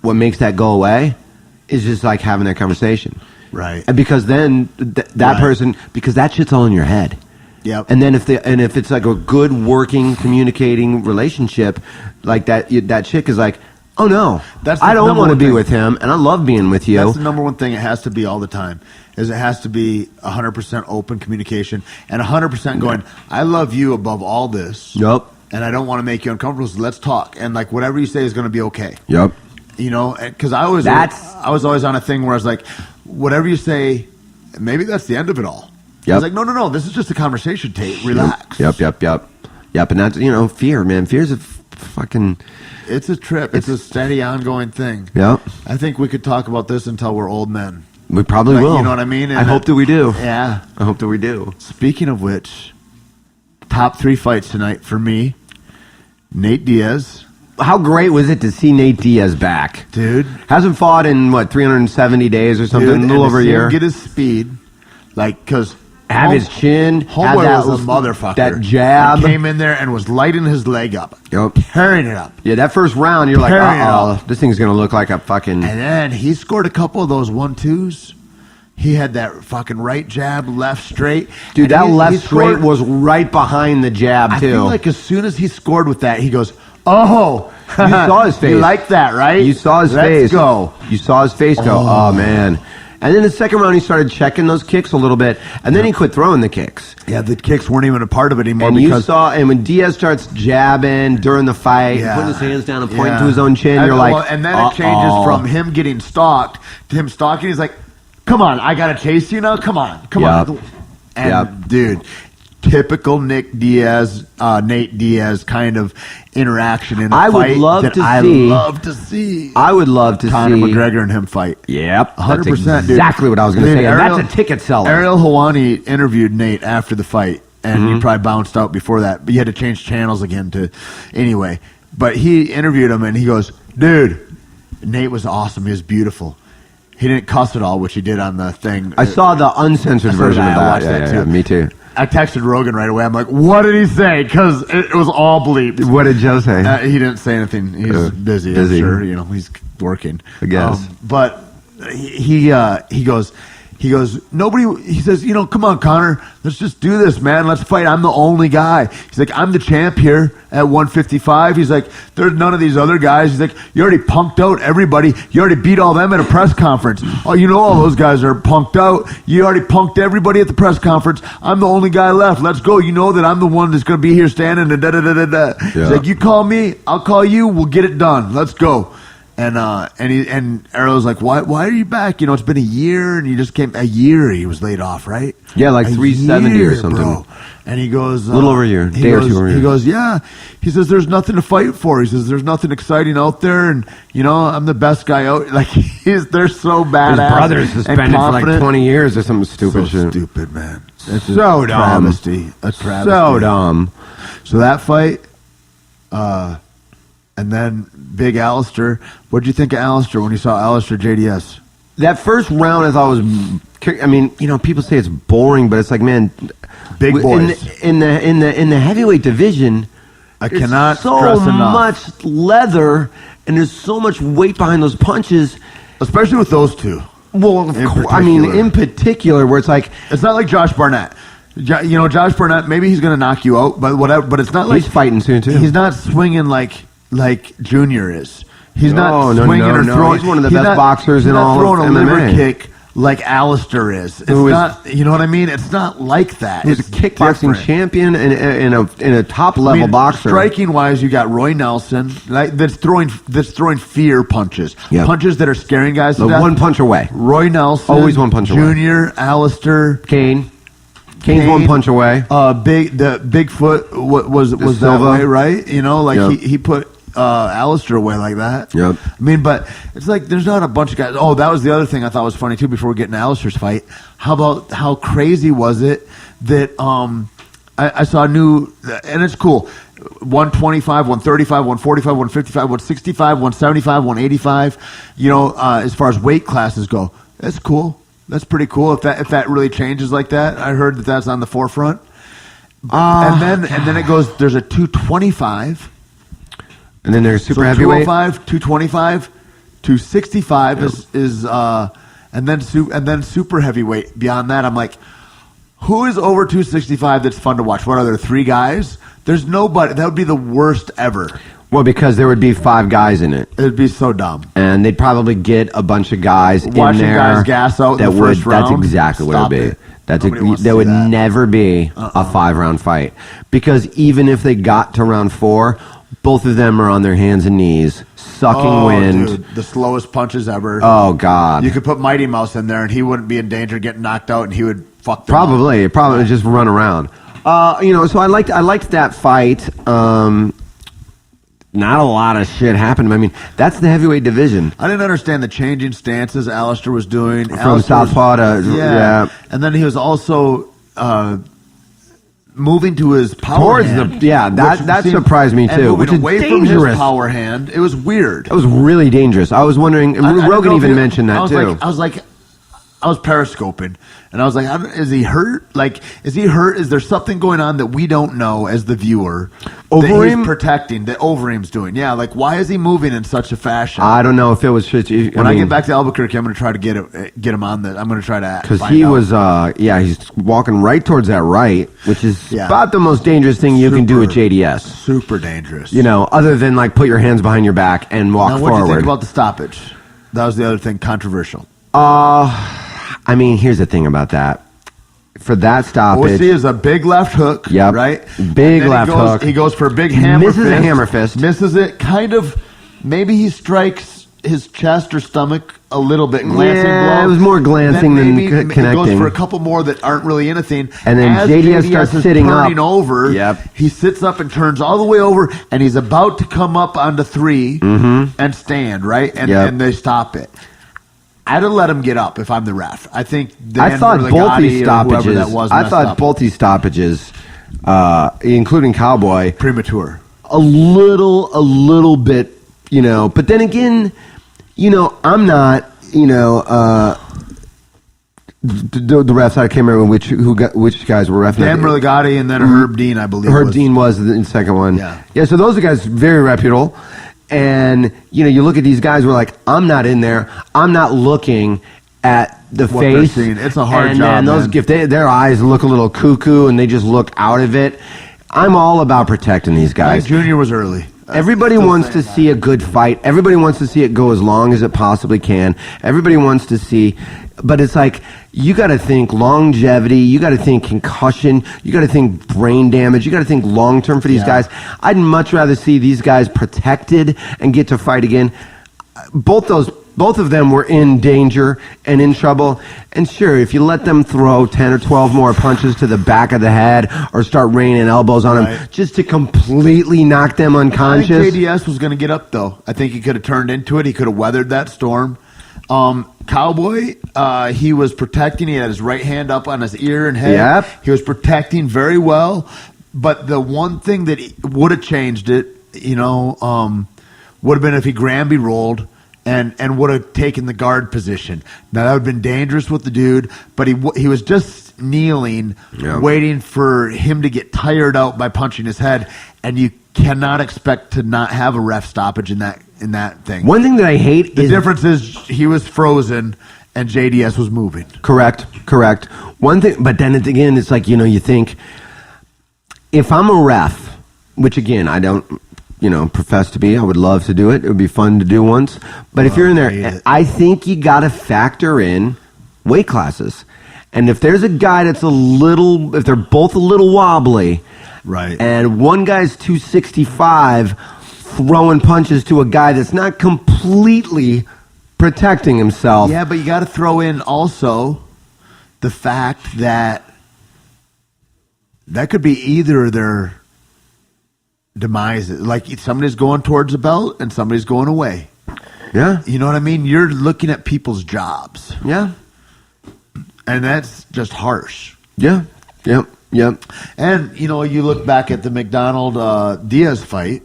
what makes that go away is just like having that conversation. Right. And because then that Right. person, because that shit's all in your head. Yep. And then if it's like a good working, communicating relationship, like that chick is like, oh no, That's the I don't number want to one be thing. with him, and I love being with you. That's the number one thing it has to be all the time, is it has to be 100% open communication and 100% going, I love you above all this. Yep. And I don't want to make you uncomfortable, so let's talk. And like whatever you say is going to be okay. Yep. Because I was always on a thing where I was like, whatever you say, maybe that's the end of it all. I Yep. was like, no, this is just a conversation, Tate. Relax. Yep. And that's, fear, man. Fear's a fucking... It's a trip. It's a steady, ongoing thing. Yep. I think we could talk about this until we're old men. We probably Like, will. you know what I mean? I hope that we do. Yeah. I hope that we do. Speaking of which, top 3 fights tonight for me. Nate Diaz. How great was it to see Nate Diaz back? Dude. Hasn't fought in, 370 days or something? Dude, a little and to over a see him year. get his speed. Because... Have his chin. Have Homeboy that, was a motherfucker. That jab. Came in there and was lighting his leg up. Yep. Tearing it up. Yeah, that first round, you're like, Tearing it uh-oh, this thing's going to look like a fucking... And then he scored a couple of those 1-2s. He had that fucking right jab, left straight. Dude, And that he left straight scored- was right behind the jab, I too. feel like as soon as he scored with that, he goes, oh. You saw his face. You like that, right? You saw his Let's face. go. You saw his face go, oh, man. And then the second round, he started checking those kicks a little bit, and then he quit throwing the kicks. Yeah, the kicks weren't even a part of it anymore. And you because saw, and when Diaz starts jabbing during the fight, Yeah. putting his hands down and pointing Yeah. to his own chin, And- you're like, well, and then it changes from him getting stalked to him stalking. He's like, come on, I got to chase you now? Come on. Yep. And, Yep. dude, typical Nate Diaz kind of interaction in a I fight would love that to I see. love to see. I would love to Conor see McGregor and him fight. Yep, 100%, that's dude. exactly what I was going to Dude, say. And that's a ticket seller. Ariel Helwani interviewed Nate after the fight, and he probably bounced out before that. But you had to change channels again anyway. But he interviewed him, and he goes, "Dude, Nate was awesome. He was beautiful. He didn't cuss at all, which he did on the thing." I saw the uncensored version of I that. watched that too. Me too. I texted Rogan right away. I'm like, "What did he say?" Because it was all bleeped. What did Joe say? He didn't say anything. He's busy. Busy. I'm sure. He's working. I guess. But he goes, nobody, he says, come on, Connor, let's just do this, man. Let's fight. I'm the only guy. He's like, I'm the champ here at 155. He's like, there's none of these other guys. He's like, you already punked out everybody. You already beat all them at a press conference. Oh, all those guys are punked out. You already punked everybody at the press conference. I'm the only guy left. Let's go. You know that I'm the one that's going to be here standing. And da-da-da-da-da. Yeah. He's like, you call me, I'll call you. We'll get it done. Let's go. And Ariel's like, why are you back? It's been a year, and you just came a year. He was laid off, right? Yeah, like 370 or something. Bro. And he goes, a little over a year, day or two over a year. He goes, yeah. He says, there's nothing to fight for. He says, there's nothing exciting out there, and I'm the best guy out. Like they're so badass. His brother's suspended for like 20 years or some stupid shit. Stupid, man. It's so a dumb. travesty. A travesty. So dumb. So that fight, and then Big Alistair. What did you think of Alistair when you saw Alistair JDS? That first round, I thought was. People say it's boring, but it's like, man, big boys in the heavyweight division. I cannot so stress enough. much leather, and there's so much weight behind those punches, especially with those two. Well, in particular, where it's like it's not like Josh Barnett. Josh Barnett. Maybe he's going to knock you out, but whatever. But it's not like he's fighting soon too. He's not swinging like Junior is. He's not swinging or throwing. He's one of the best boxers in all of MMA. He's not throwing a liver kick like Alistair is. It's not. You know what I mean? It's not like that. He's a kickboxing champion and a top level boxer. Striking wise, you got Roy Nelson that's throwing fear punches, punches that are scaring guys to death. One punch away. Roy Nelson, always one punch away. Junior, Alistair, Kane's 1 punch away. The Bigfoot was that way, right? He put Alistair away like that. Yep. But it's like there's not a bunch of guys. Oh, that was the other thing I thought was funny too. Before we get into Alistair's fight, how crazy was it that I saw a new, and it's cool, 125, 135, 145, 155, 165, 175, 185. As far as weight classes go, that's cool. That's pretty cool. If that really changes like that, I heard that's on the forefront. And then it goes. There's a 225. And then there's super heavyweight. 205, 225, 265 is and then super heavyweight. Beyond that, I'm like, who is over 265 that's fun to watch? What are there, 3 guys? There's nobody. That would be the worst ever. Well, because there would be 5 guys in it. It'd be so dumb. And they'd probably get a bunch of guys watching in there. Guys gas out in the first round. That's exactly what it would be. There would never be a 5-round fight. Because even if they got to round 4, both of them are on their hands and knees, sucking wind. Dude, the slowest punches ever. Oh, God. You could put Mighty Mouse in there, and he wouldn't be in danger of getting knocked out, and he would fuck them Probably. up. Probably just run around. So I liked that fight. Not a lot of shit happened. That's the heavyweight division. I didn't understand the changing stances Alistair was doing. From southpaw to... Yeah. And then he was also... moving to his power hand. That surprised me too. Which is away dangerous. From his power hand. It was weird. That was really dangerous. I was wondering. Rogan even mentioned that too. I was periscoping, and I was like, is he hurt? Is he hurt? Is there something going on that we don't know as the viewer? That he's protecting, that Overeem's doing. Yeah, why is he moving in such a fashion? I don't know if it was... When I get back to Albuquerque, I'm going to try to get him on that. I'm going to try to because he was, he's walking right towards that right, which is about the most dangerous thing you can do with JDS. Super dangerous. Other than put your hands behind your back and walk forward. What do you think about the stoppage? That was the other thing, controversial. Here's the thing about that. For that stoppage... What we see is a big left hook, right? Big left hook. He goes for a big hammer fist. Misses a hammer fist. Misses it. Kind of... Maybe he strikes his chest or stomach a little bit, glancing blow. It was more glancing than maybe connecting. It goes for a couple more that aren't really anything. And then As JDS starts is sitting up. turning over. Yep. He sits up and turns all the way over, and he's about to come up onto 3 and stand, right? And, and they stop it. I'd have let him get up if I'm the ref. I think I thought both these stoppages. That was I thought both these stoppages, including Cowboy, premature. A little bit, you know. But then again, you know, I'm not, you know, the refs. I can't remember which guys were refing. Dan Religati and then Herb Dean, I believe. Herb Dean was the second one. Yeah. So those are guys very reputable. And, you know, you look at these guys, we're like, I'm not in there. I'm not looking at the What face. they're seeing. It's a hard and job, then those, man. if their eyes look a little cuckoo and they just look out of it, I'm all about protecting these guys. Mike Jr. was early. Everybody wants to see a good fight. Everybody wants to see it go as long as it possibly can. Everybody wants to see, but it's like, you got to think longevity. You got to think concussion. You got to think brain damage. You got to think long term for these guys. I'd much rather see these guys protected and get to fight again. Both of them were in danger and in trouble. And sure, if you let them throw 10 or 12 more punches to the back of the head or start raining elbows on them just to completely knock them unconscious. I think JDS was going to get up, though. I think he could have turned into it. He could have weathered that storm. Cowboy, he was protecting. He had his right hand up on his ear and head. Yep. He was protecting very well. But the one thing that would have changed it, you know, would have been if he Granby rolled and would have taken the guard position. Now, that would have been dangerous with the dude, but he was just kneeling, waiting for him to get tired out by punching his head, and you cannot expect to not have a ref stoppage in that thing. One thing that I hate the difference is he was frozen and JDS was moving. Correct. One thing, but then again, it's like, you know, you think, if I'm a ref, which again, I don't, you know, profess to be, I would love to do it. It would be fun to do once. But if you're in there, I think you got to factor in weight classes. And if there's a guy that's if they're both a little wobbly, right, and one guy's 265 throwing punches to a guy that's not completely protecting himself. Yeah, but you got to throw in also the fact that could be either their demise. Like somebody's going towards the belt and somebody's going away. Yeah. You know what I mean? You're looking at people's jobs. Yeah. And that's just harsh. Yeah. Yep. And, you know, you look back at the McDonald Diaz fight.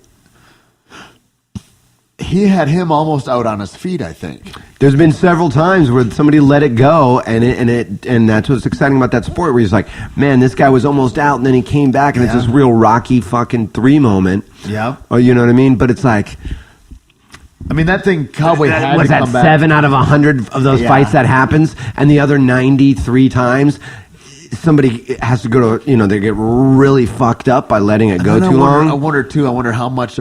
He had him almost out on his feet, I think. There's been several times where somebody let it go, and that's what's exciting about that sport, where he's like, man, this guy was almost out, and then he came back, and it's this real Rocky fucking 3 moment. Yeah. Or you know what I mean? But it's like, I mean, that thing Cowboy had was to that come back. 7 out of 100 of those fights that happens, and the other 93 times somebody has to go to, you know, they get really fucked up by letting it go too long. I wonder how much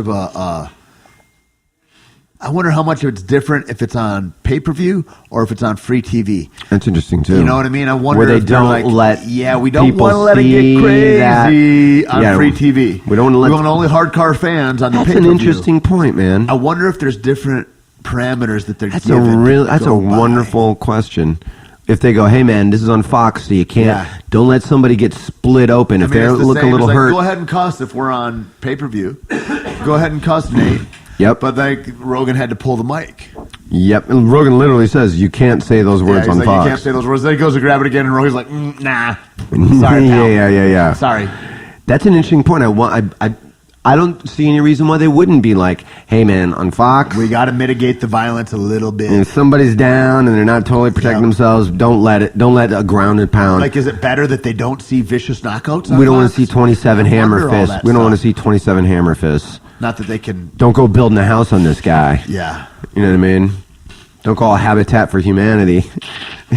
of it's different if it's on pay-per-view or if it's on free TV. That's interesting too. You know what I mean? I wonder where they if they're don't like, let we don't people want to let it see get crazy that. on free TV. We don't want only hardcore fans on the That's pay-per-view. an interesting point, man. I wonder if there's different parameters that they're That's given. That's a wonderful question. If they go, hey man, this is on Fox, so you can't. Don't let somebody get split open. If they look a little hurt, go ahead and cuss if we're on pay-per-view. Go ahead and cuss, Nate. Yep. But Rogan had to pull the mic. Yep. And Rogan literally says you can't say those words on Fox. Fox. You can't say those words. Then he goes to grab it again, and Rogan's like, nah. Sorry, pal. Yeah. Sorry. That's an interesting point. I don't see any reason why they wouldn't be like, hey man, on Fox, we got to mitigate the violence a little bit. If somebody's down and they're not totally protecting themselves, don't let a grounded pound. Like, is it better that they don't see vicious knockouts? We don't want to see 27 hammer fists. We don't stuff. want to see 27 hammer fists. Not that they can. Don't go building a house on this guy. Yeah. You know what I mean? Don't call a Habitat for Humanity.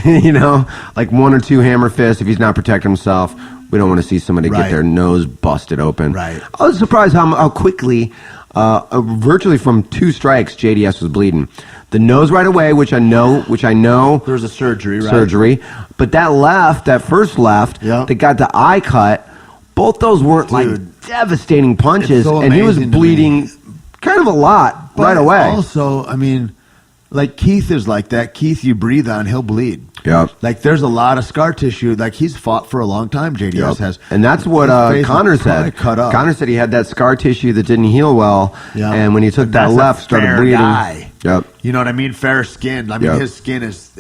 You know, like 1 or 2 hammer fists if he's not protecting himself. We don't want to see somebody get their nose busted open. Right. I was surprised how quickly, virtually from 2 strikes, JDS was bleeding. The nose right away, which I know. There was a surgery, right? But that first left, that got the eye cut, both those weren't like devastating punches, so and he was amazing to bleeding kind of a lot right away. Also, I mean, Like Keith is like that. Keith, you breathe on, he'll bleed. Yep. Like there's a lot of scar tissue. Like he's fought for a long time. JDS has, and that's what Connor said. Cut up. Connor said he had that scar tissue that didn't heal well, Yeah. and when he took that That's a left, started fair bleeding. guy. Yep. You know what I mean? Fair skin. I mean, Yep. his skin is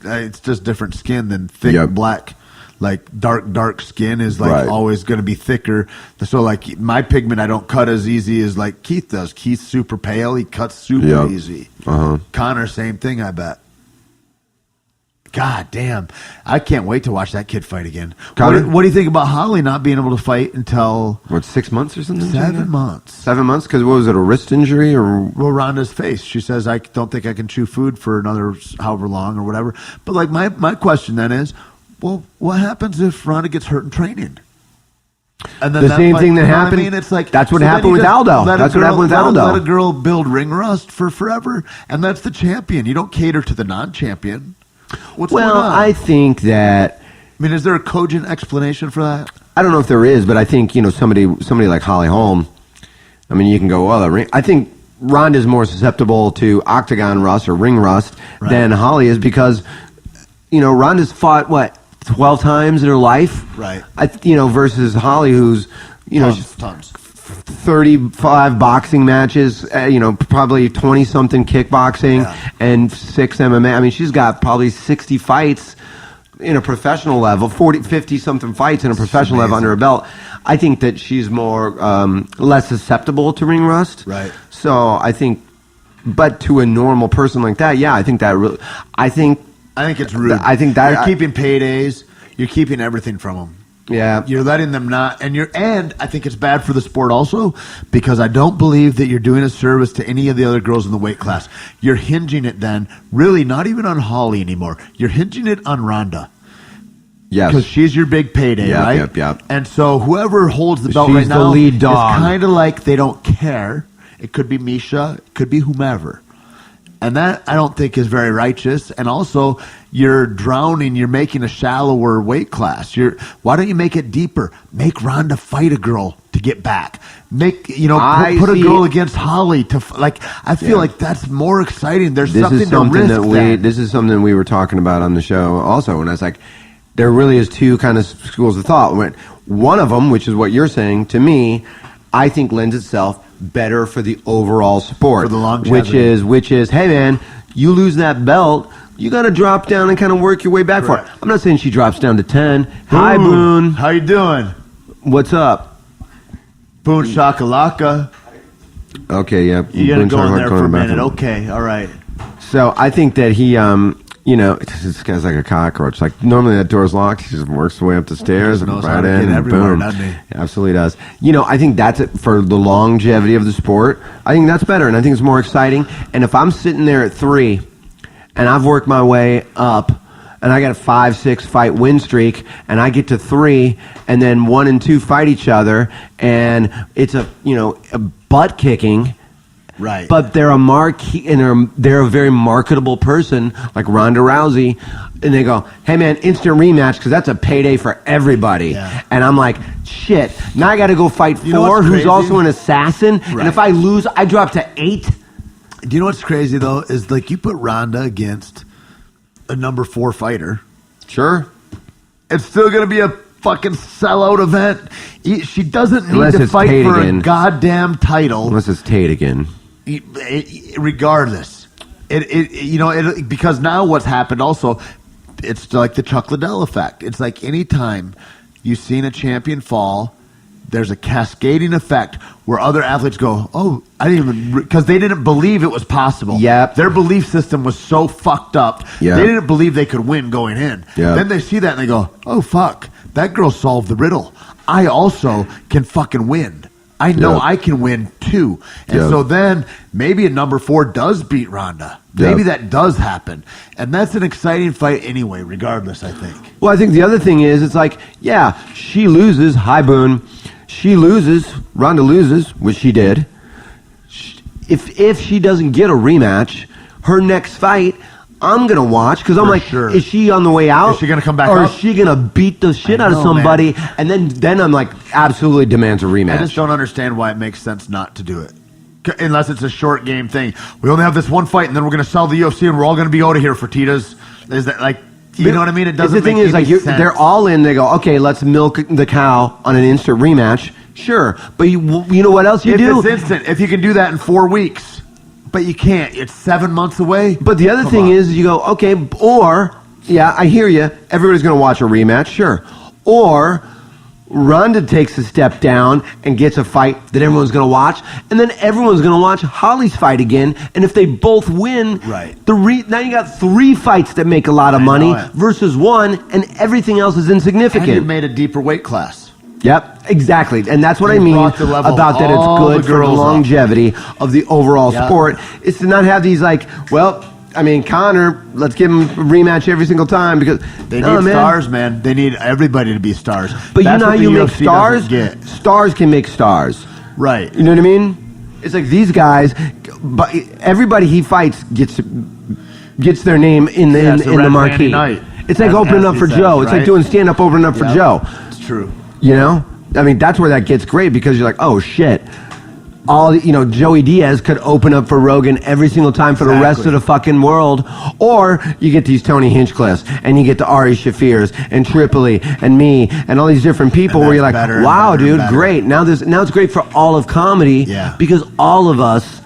it's just different skin than thick Yep. black. Like dark skin is like Right. always going to be thicker. So like my pigment, I don't cut as easy as like Keith does. Keith's super pale. He cuts super Yep. easy. Uh-huh. Connor, same thing, I bet. God damn. I can't wait to watch that kid fight again. Connor? What do you think about Holly not being able to fight until What, 6 months or something? 7 months? 7 months? Because what was it, a wrist injury or? Well, Rhonda's face. She says, I don't think I can chew food for another however long or whatever. But like my question then is, well, what happens if Rhonda gets hurt in training? And then The that same fight- thing that you know what happened- I mean, it's like that's what so then happened you with just Aldo. let a That's what girl- happened with let a- Aldo. Let a girl build ring rust for forever, and that's the champion. You don't cater to the non-champion. What's Well, going on? I think that, I mean, is there a cogent explanation for that? I don't know if there is, but I think, somebody like Holly Holm, I mean, you can go, well, the ring. I think Ronda's more susceptible to octagon rust or ring rust than Holly is because, Ronda's fought, 12 times in her life? Right. Versus Holly, who's, Tons. 35 boxing matches, probably 20-something kickboxing and 6 MMA. I mean, she's got probably 60 fights in a professional level, 50-something fights in a professional level under her belt. I think that she's more less susceptible to ring rust. Right. So I think, but to a normal person like that, I think that really, I think it's rude. I think that you're keeping paydays. You're keeping everything from them. Yeah. You're letting them not, and I think it's bad for the sport also because I don't believe that you're doing a service to any of the other girls in the weight class. You're hinging it then, really not even on Holly anymore. You're hinging it on Rhonda. Yes. Because she's your big payday, right? Yep. And so whoever holds the belt She's right the now lead dog. is kind of like they don't care. It could be Misha, it could be whomever. And that I don't think is very righteous. And also, you're drowning. You're making a shallower weight class. Why don't you make it deeper? Make Rhonda fight a girl to get back. Make put a girl against Holly to I feel like that's more exciting. There's something to risk. This is something we were talking about on the show also, and I was like, there really is two kind of schools of thought. One of them, which is what you're saying, to me, I think lends itself better for the overall sport, For the longevity. which is, hey man, you lose that belt, you got to drop down and kind of work your way back Correct. for it. I'm not saying she drops down to 10. Hi, Boone. How you doing? What's up? Boone Shakalaka. Okay, yeah. You gotta Boone go in Chocolate there Corner for a back minute. in. Okay, all right. So I think that he, this guy's like a cockroach. Like normally that door's locked. He just works his way up the stairs and knows how right to in, get and everywhere, boom. doesn't he? Absolutely does. I think that's it for the longevity of the sport. I think that's better, and I think it's more exciting. And if I'm sitting there at 3, and I've worked my way up, and I got a 5-6 fight win streak, and I get to 3, and then 1 and 2 fight each other, and it's a butt kicking. Right. But they're a marquee, and they're a very marketable person like Ronda Rousey, and they go, "Hey man, instant rematch because that's a payday for everybody." Yeah. And I'm like, "Shit! Now I got to go fight You know 4, what's who's crazy? also an assassin, and Right. if I lose, I drop to 8." Do you know what's crazy though? Is like you put Rhonda against a number 4 fighter. Sure. It's still going to be a fucking sellout event. She doesn't need Unless to it's fight Tait for again. a goddamn title. Unless it's Tait again. Regardless, because now what's happened also, it's like the Chuck Liddell effect. It's like anytime you've seen a champion fall, there's a cascading effect where other athletes go, "Oh, I didn't even," because they didn't believe it was possible. Yep. Their belief system was so fucked up. Yep. They didn't believe they could win going in. Yep. Then they see that and they go, "Oh fuck, that girl solved the riddle. I also can fucking win. I know Yep. I can win too." And Yep. so then maybe a number 4 does beat Ronda. Maybe Yep. that does happen. And that's an exciting fight anyway, regardless, I think. Well, I think the other thing is, it's like, yeah, she loses. Hi, Boone. She loses. Ronda loses, which she did. If she doesn't get a rematch, her next fight, I'm going to watch because I'm For like, sure. is she on the way out? Is she gonna come back or up? is she going to beat the shit I out of know, somebody? man. And then I'm like, absolutely demands a I rematch. just don't understand why it makes sense not to do it. Unless it's a short game thing. We only have this one fight, and then we're going to sell the UFC, and we're all going to be out of here for Titas. Is that like, you know what I mean? It doesn't the thing make is, like, any sense. they're all in. They go, okay, let's milk the cow on an instant rematch. Sure, but you know what else you do? If it's instant, if you can do that in 4 weeks, but you can't. It's 7 months away. But the other thing is, you go, okay, or, yeah, I hear you. Everybody's going to watch a rematch, sure. Or Ronda takes a step down and gets a fight that everyone's going to watch, and then everyone's going to watch Holly's fight again. And if they both win, right. Now you got 3 fights that make a lot of money versus 1, and everything else is insignificant. And you made a deeper weight class. Yep, exactly. And that's what I mean about that it's good for the longevity of the overall sport. Is to not have these like, well, I mean, Conor, let's give him a rematch every single time because they need stars, man. They need everybody to be stars. But you know how you make stars? Stars can make stars. Right. You know what I mean? It's like these guys, but everybody he fights gets their name in the marquee. It's like opening up for Joe. It's like doing stand-up opening up for Joe. It's true. You know? I mean, that's where that gets great because you're like, oh, shit. Joey Diaz could open up for Rogan every single time for the rest of the fucking world. Or you get these Tony Hinchcliffes and you get the Ari Shafirs and Tripoli and me and all these different people where you're like, wow, dude, great. Now it's great for all of comedy because all of us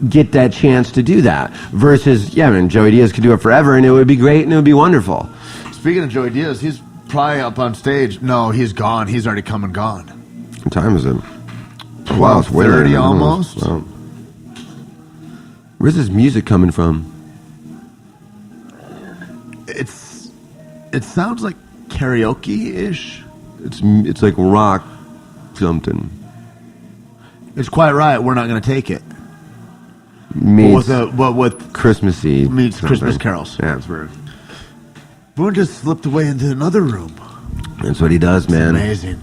get that chance to do that. Versus, Joey Diaz could do it forever and it would be great and it would be wonderful. Speaking of Joey Diaz, he's probably up on stage. No, he's gone. He's already come and gone. What time is it? Wow, it's winter. 30 almost. Wow. Where's this music coming from? It sounds like karaoke-ish. It's like rock something. It's quite right. We're not going to take it. Meets with Christmassy. Meets Christmas carols. Yeah, it's weird. Boone just slipped away into another room. That's what he does, man. Amazing.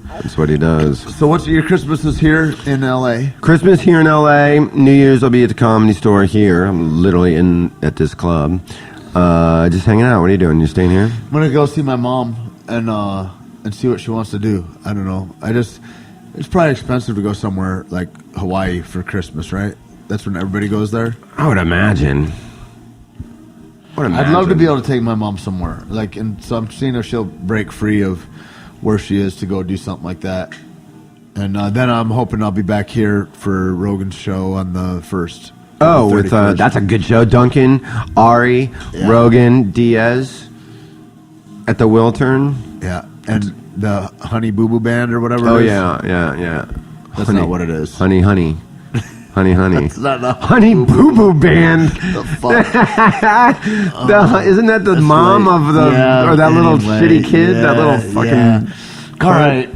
That's what he does. So what's your Christmas is here in L.A.? Christmas here in L.A. New Year's I'll be at the Comedy Store here. I'm literally at this club. Just hanging out. What are you doing? You staying here? I'm going to go see my mom and see what she wants to do. I don't know. It's probably expensive to go somewhere like Hawaii for Christmas, right? That's when everybody goes there? I would imagine. I'd love to be able to take my mom somewhere. So I'm seeing if she'll break free of where she is to go do something like that. And then I'm hoping I'll be back here for Rogan's show on the 1st. Oh, that's a good show. Duncan, Ari, Rogan, Diaz at the Wiltern. Yeah, and the Honey Boo Boo Band or whatever it is. Yeah. That's not what it is. Honey. That's not Honey Boo Boo Band. The fuck? Isn't that the mom of that little shitty kid? That little fucking. All right.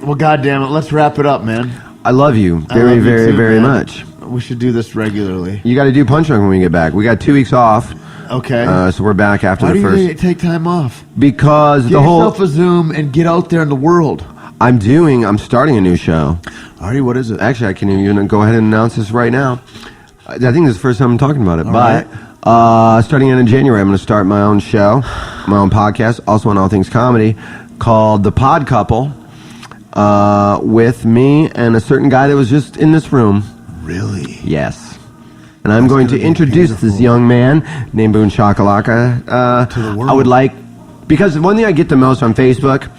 Well, goddamn it. Let's wrap it up, man. I love you very, very, very much. We should do this regularly. You got to do Punch Drunk when we get back. We got 2 weeks off. Okay. So we're back after the first. Why do you take time off? Because Get yourself a Zoom and get out there in the world. I'm starting a new show. Ari, what is it? Actually, I can even go ahead and announce this right now. I think this is the first time I'm talking about it. Right. Starting in January, I'm going to start my own show, my own podcast, also on All Things Comedy, called The Pod Couple, with me and a certain guy that was just in this room. Really? Yes. And I'm going to introduce this young man named Boone Shakalaka to the world. I would like, because one thing I get the most on Facebook,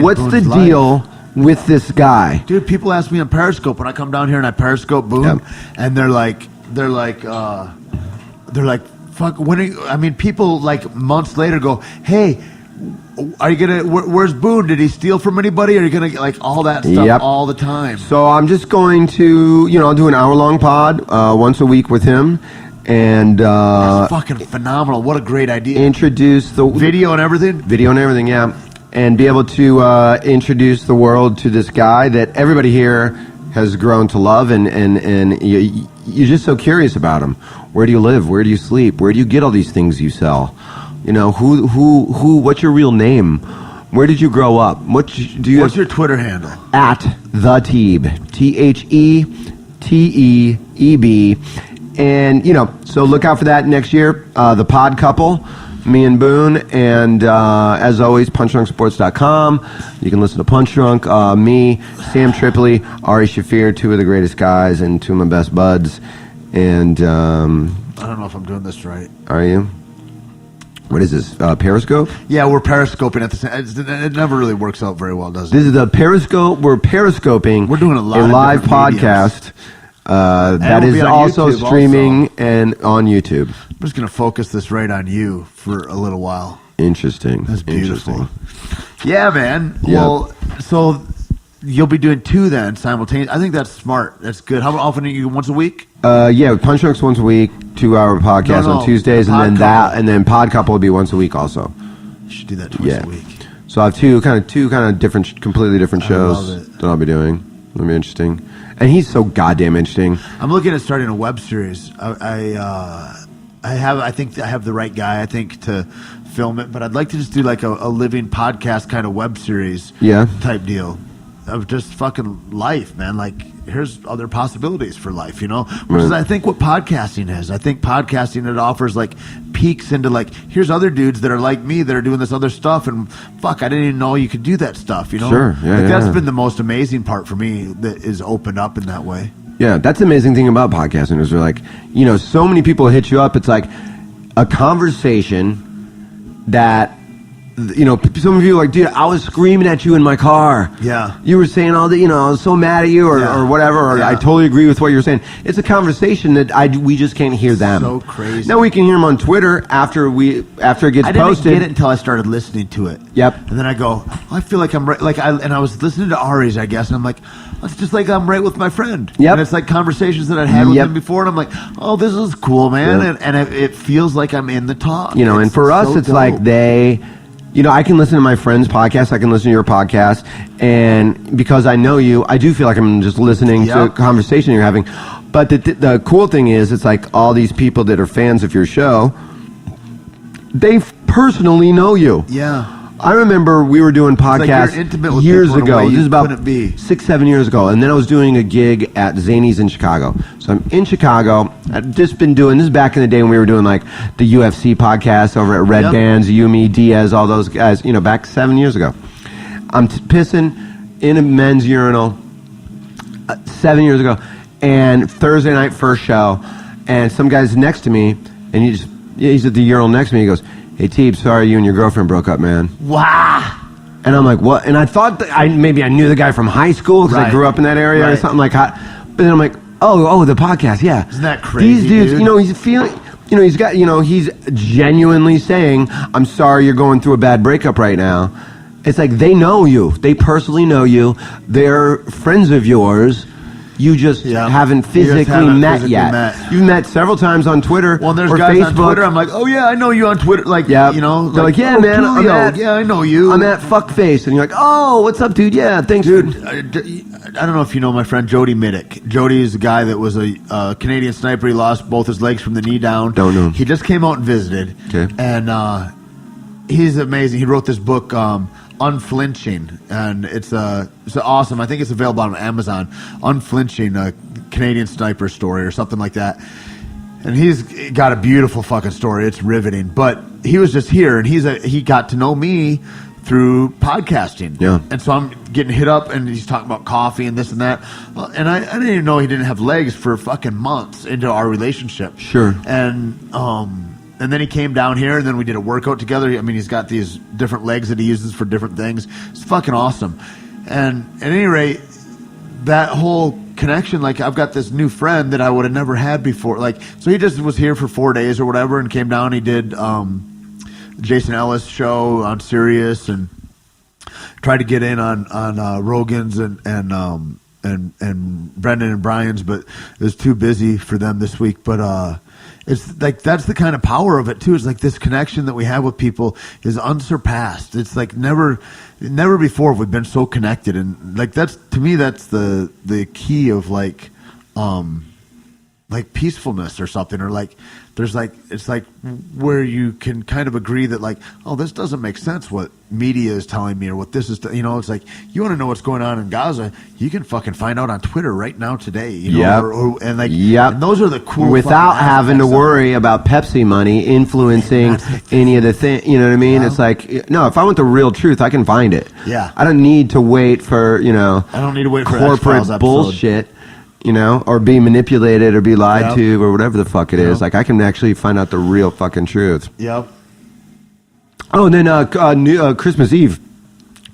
what's the deal with this guy? Dude, people ask me on Periscope when I come down here and I Periscope Boone, and they're like, fuck, people like months later go, hey, are you gonna, where's Boone? Did he steal from anybody? Are you gonna, like, all that stuff all the time? So I'm just going to, I'll do an hour-long pod once a week with him. And that's fucking phenomenal. What a great idea. Introduce the video and everything, yeah. And be able to introduce the world to this guy that everybody here has grown to love, and you're just so curious about him. Where do you live? Where do you sleep? Where do you get all these things you sell? What's your real name? Where did you grow up? What's your Twitter handle? @TheTeeb, TheTeeb. And, so look out for that next year, The Pod Couple. me and Boone, and as always, punchdrunksports.com. You can listen to Punch Drunk, me, Sam Tripoli, Ari Shafir, two of the greatest guys and two of my best buds. And I don't know if I'm doing this right. are you? What is this? Periscope? Yeah, we're periscoping at the same. It never really works out very well, does it? This is the Periscope. We're periscoping. We're doing a lot of live different podcast that we'll is be on also YouTube streaming and on YouTube. I'm just gonna focus this right on you for a little while. Interesting. That's beautiful. Interesting. Yeah, man. Yeah. Well, so you'll be doing two then simultaneously. I think that's smart. That's good. How often are you? Once a week? Yeah, Punch Drunks once a week, 2-hour podcast No, on Tuesdays, and then Pod Couple. Pod Couple will be once a week also. You should do that twice a week. So I have two kind of different, completely different shows love it. that I'll be doing. It'll be interesting, and he's so goddamn interesting. I'm looking at starting a web series. I think I have the right guy, I think, to film it, but I'd like to just do like a living podcast kind of web series type deal of just fucking life, man. Like, here's other possibilities for life, you know? Which is, I think, what podcasting is. I think podcasting, it offers like peeks into like, here's other dudes that are like me that are doing this other stuff, and fuck, I didn't even know you could do that stuff, you know? Sure, yeah, like, that's yeah. been the most amazing part for me that is opened up in that way. Yeah, that's the amazing thing about podcasting is they're like, you know, so many people hit you up. It's like a conversation that, you know, some of you are like, dude, I was screaming at you in my car. Yeah. You were saying all the, you know, I was so mad at you or whatever, or I totally agree with what you're saying. It's a conversation that we just can't hear them. So crazy. Now we can hear them on Twitter after it gets I didn't posted. get it until I started listening to it. Yep. And then I go, I feel like I'm right. Like I was listening to Ari's, I guess, and I'm like, it's just like I'm right with my friend. Yep. And it's like conversations that I'd had with him before, and I'm like, oh, this is cool, man. Yep. And it feels like I'm in the talk. You know, It's and for us, so it's dope. like you know, I can listen to my friend's podcast, I can listen to your podcast, and because I know you, I do feel like I'm just listening to a conversation you're having. But the cool thing is, it's like all these people that are fans of your show, they personally know you. Yeah. I remember we were doing like you're podcasts intimate with years people in a ago. way This you is about couldn't be. 6-7 years ago, and then I was doing a gig at Zany's in Chicago. So I'm in Chicago. I've just been doing this is back in the day when we were doing like the UFC podcast over at Red Bands, Yumi, Diaz, all those guys. You know, back 7 years ago. I'm pissing in a men's urinal 7 years ago, and Thursday night first show, and some guy's next to me, and he's at the urinal next to me. He goes, "Hey, Teeb, sorry you and your girlfriend broke up, man." Wow. And I'm like, what? And I thought that maybe I knew the guy from high school because I grew up in that area or something like that. But then I'm like, oh, the podcast, yeah. Isn't that crazy, These dudes, dude? you know, he's genuinely saying, I'm sorry you're going through a bad breakup right now. It's like they know you. They personally know you. They're friends of yours. You just haven't physically met yet. You've met several times on Twitter Well, there's or guys Facebook. on Twitter. I'm like, oh yeah, I know you on Twitter. Like, you know, they're like, yeah, oh, man, Julio, I know you. I'm at Fuckface, and you're like, oh, what's up, dude? Yeah, thanks, dude. I don't know if you know my friend Jody Middick. Jody is a guy that was a Canadian sniper. He lost both his legs from the knee down. Don't know. He just came out and visited. Okay. And he's amazing. He wrote this book, Unflinching, and it's awesome. I think it's available on Amazon. Unflinching, a Canadian sniper story or something like that. And he's got a beautiful fucking story. It's riveting. But he was just here, and he got to know me through podcasting. Yeah. And so I'm getting hit up, and he's talking about coffee and this and that. And I didn't even know he didn't have legs for fucking months into our relationship. Sure. And then he came down here, and then we did a workout together. I mean, he's got these different legs that he uses for different things. It's fucking awesome. And at any rate, that whole connection, like, I've got this new friend that I would have never had before. Like, so he just was here for 4 days or whatever and came down. He did Jason Ellis show on Sirius and tried to get in on Rogan's and Brendan and Brian's, but it was too busy for them this week. But it's like that's the kind of power of it too. It's like this connection that we have with people is unsurpassed. It's like never before have we been so connected, and like that's to me that's the key of like like peacefulness or something, or like there's like it's like where you can kind of agree that like, oh, this doesn't make sense what media is telling me or what this is, it's like you want to know what's going on in Gaza, you can fucking find out on Twitter right now today, and those are the cool without having to worry about Pepsi money influencing any of the thing. You know what I mean? It's like, no, if I want the real truth, I can find it. I don't need to wait for I don't need to wait for corporate bullshit. Or be manipulated or be lied to or whatever the fuck it is. Like, I can actually find out the real fucking truth. Yep. Oh, and then Christmas Eve,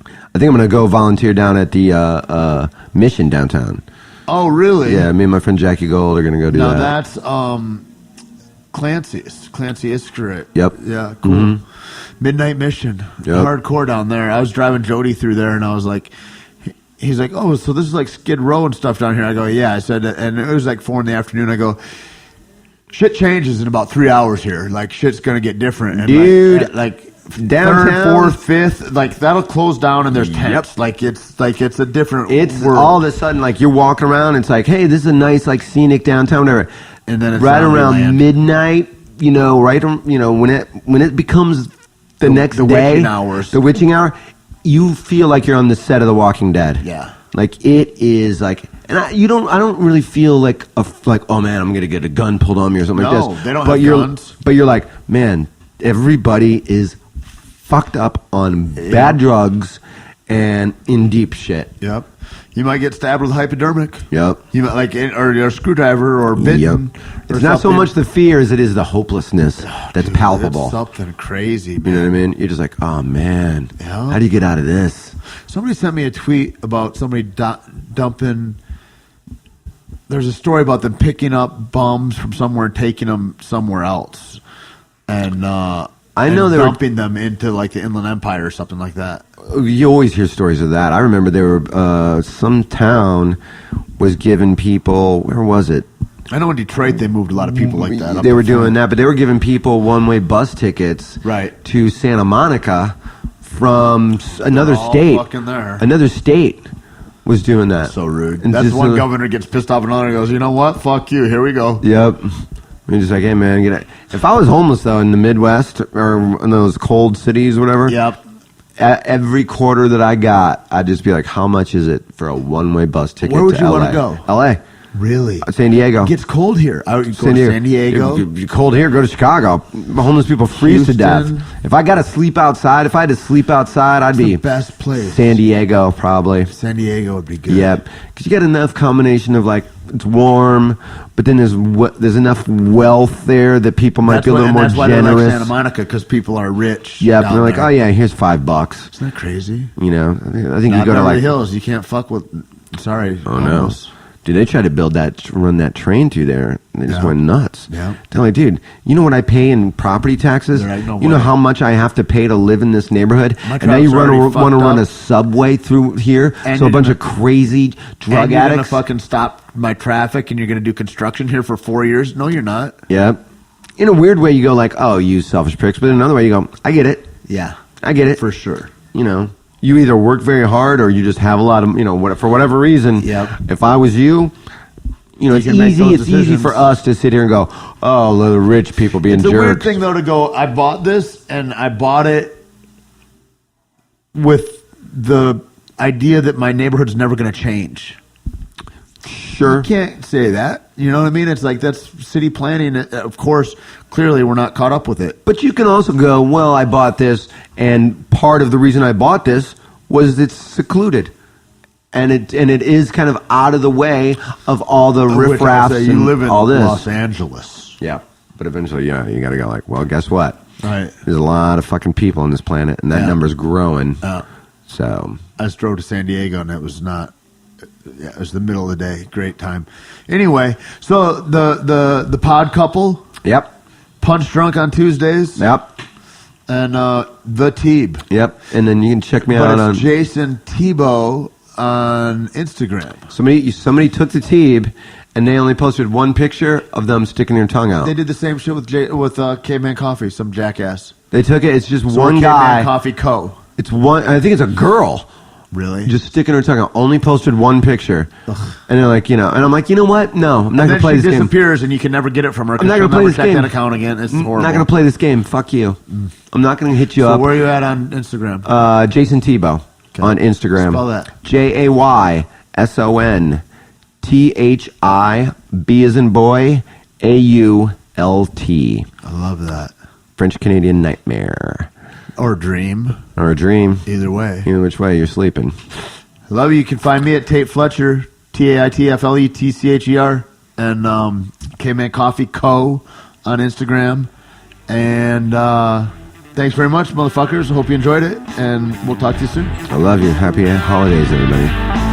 I think I'm going to go volunteer down at the Mission downtown. Oh, really? Yeah, me and my friend Jackie Gold are going to go do that. Now, that's Clancy Iskrit. Yep. Yeah, cool. Mm-hmm. Midnight Mission. Yep. Hardcore down there. I was driving Jody through there, and I was like... He's like, oh, so this is like Skid Row and stuff down here. I go, yeah. I said, and it was like 4 PM. I go, shit changes in about 3 hours here. Like, shit's going to get different. And dude, like downtown, 3rd, 4th, 5th, like that'll close down and there's tents. Like it's a different world. All of a sudden, like you're walking around, it's like, hey, this is a nice, like scenic downtown, whatever. And then it's right around midnight, when it becomes the next day, the witching hour, you feel like you're on the set of The Walking Dead. Yeah. Like it is like, and I don't really feel like oh man, I'm gonna get a gun pulled on me or something like this. No, they don't have guns. But you're like, man, everybody is fucked up on bad drugs and in deep shit. Yep. You might get stabbed with a hypodermic. Yep. You might or a screwdriver or bitten. Yep. It's not so much the fear as it is the hopelessness that's palpable. It's something crazy, man. You know what I mean? You're just like, oh man, how do you get out of this? Somebody sent me a tweet about somebody dumping. There's a story about them picking up bums from somewhere and taking them somewhere else, and I know they're dumping them into like the Inland Empire or something like that. You always hear stories of that. I remember there were some town was giving people. Where was it? I know in Detroit they moved a lot of people like that. They were doing that, but they were giving people one-way bus tickets to Santa Monica from another state. Fucking there. Another state was doing that. So rude. And that's one governor gets pissed off, and another goes, you know what? Fuck you. Here we go. Yep. You're just like, hey man, get it. If I was homeless though in the Midwest or in those cold cities, or whatever. Yep. Every quarter that I got, I'd just be like, how much is it for a one-way bus ticket to LA? Where would you want to go? LA. Really? San Diego. It gets cold here. I would go to San Diego. If cold here, go to Chicago. Homeless people freeze to death. If I got to sleep outside, I'd be the best place. San Diego, probably. San Diego would be good. Yep. Because you get enough combination of like, it's warm, but then there's enough wealth there that people might be a little more generous. That's why they like Santa Monica, because people are rich. Yep. And they're like, oh yeah, here's $5. Isn't that crazy? I think you go to like Hills. You can't fuck with. Sorry. Oh no. Dude, they tried to run that train through there, and they just went nuts. Yeah. Tell me, dude, you know what I pay in property taxes? You know how much I have to pay to live in this neighborhood? And now you want to run a subway through here, so a bunch of crazy drug addicts. You're going to fucking stop my traffic, and you're going to do construction here for 4 years? No, you're not. Yep. In a weird way, you go like, oh, you selfish pricks. But in another way, you go, I get it. Yeah. I get it. For sure. You either work very hard or you just have a lot of, for whatever reason. Yep. If I was you, it's easy for us to sit here and go, oh, the rich people being jerks. It's a weird thing, though, to go, I bought this, and I bought it with the idea that my neighborhood's never going to change. Sure. You can't say that. You know what I mean? It's like, that's city planning. Of course, clearly we're not caught up with it. But you can also go, well, I bought this, and part of the reason I bought this was it's secluded. And it is kind of out of the way of all the riffraffs and you live in all this. Los Angeles. Yeah. But eventually, you got to go like, well, guess what? Right. There's a lot of fucking people on this planet, and that number's growing. So I just drove to San Diego, and it was not... Yeah, it was the middle of the day. Great time. Anyway, so the pod couple. Yep. Punch Drunk on Tuesdays. Yep. And the Teeb. Yep. And then you can check me out on Jayson Thibault on Instagram. Somebody took the Teeb and they only posted one picture of them sticking their tongue out. They did the same shit with Caveman Coffee, some jackass. They took it. It's just so one guy. Caveman Coffee Co. It's one. I think it's a girl. Really? Just sticking her tongue out. Only posted one picture. And they're like, and I'm like, you know what? No, I'm not going to play this game. Then she disappears and you can never get it from her. I'm not going to play this check game. that account again. It's horrible. I'm not going to play this game. Fuck you. I'm not going to hit you So up. where are you at on Instagram? Jayson Thibault on Instagram. Spell that. JaySonThibault, as in boy, AULT. I love that. French Canadian nightmare. Or dream. Or a dream. Either way. Either which way, you're sleeping. I love you. You can find me at Tait Fletcher, TaitFletcher, and Caveman Coffee Co. on Instagram. And thanks very much, motherfuckers. I hope you enjoyed it, and we'll talk to you soon. I love you. Happy holidays, everybody.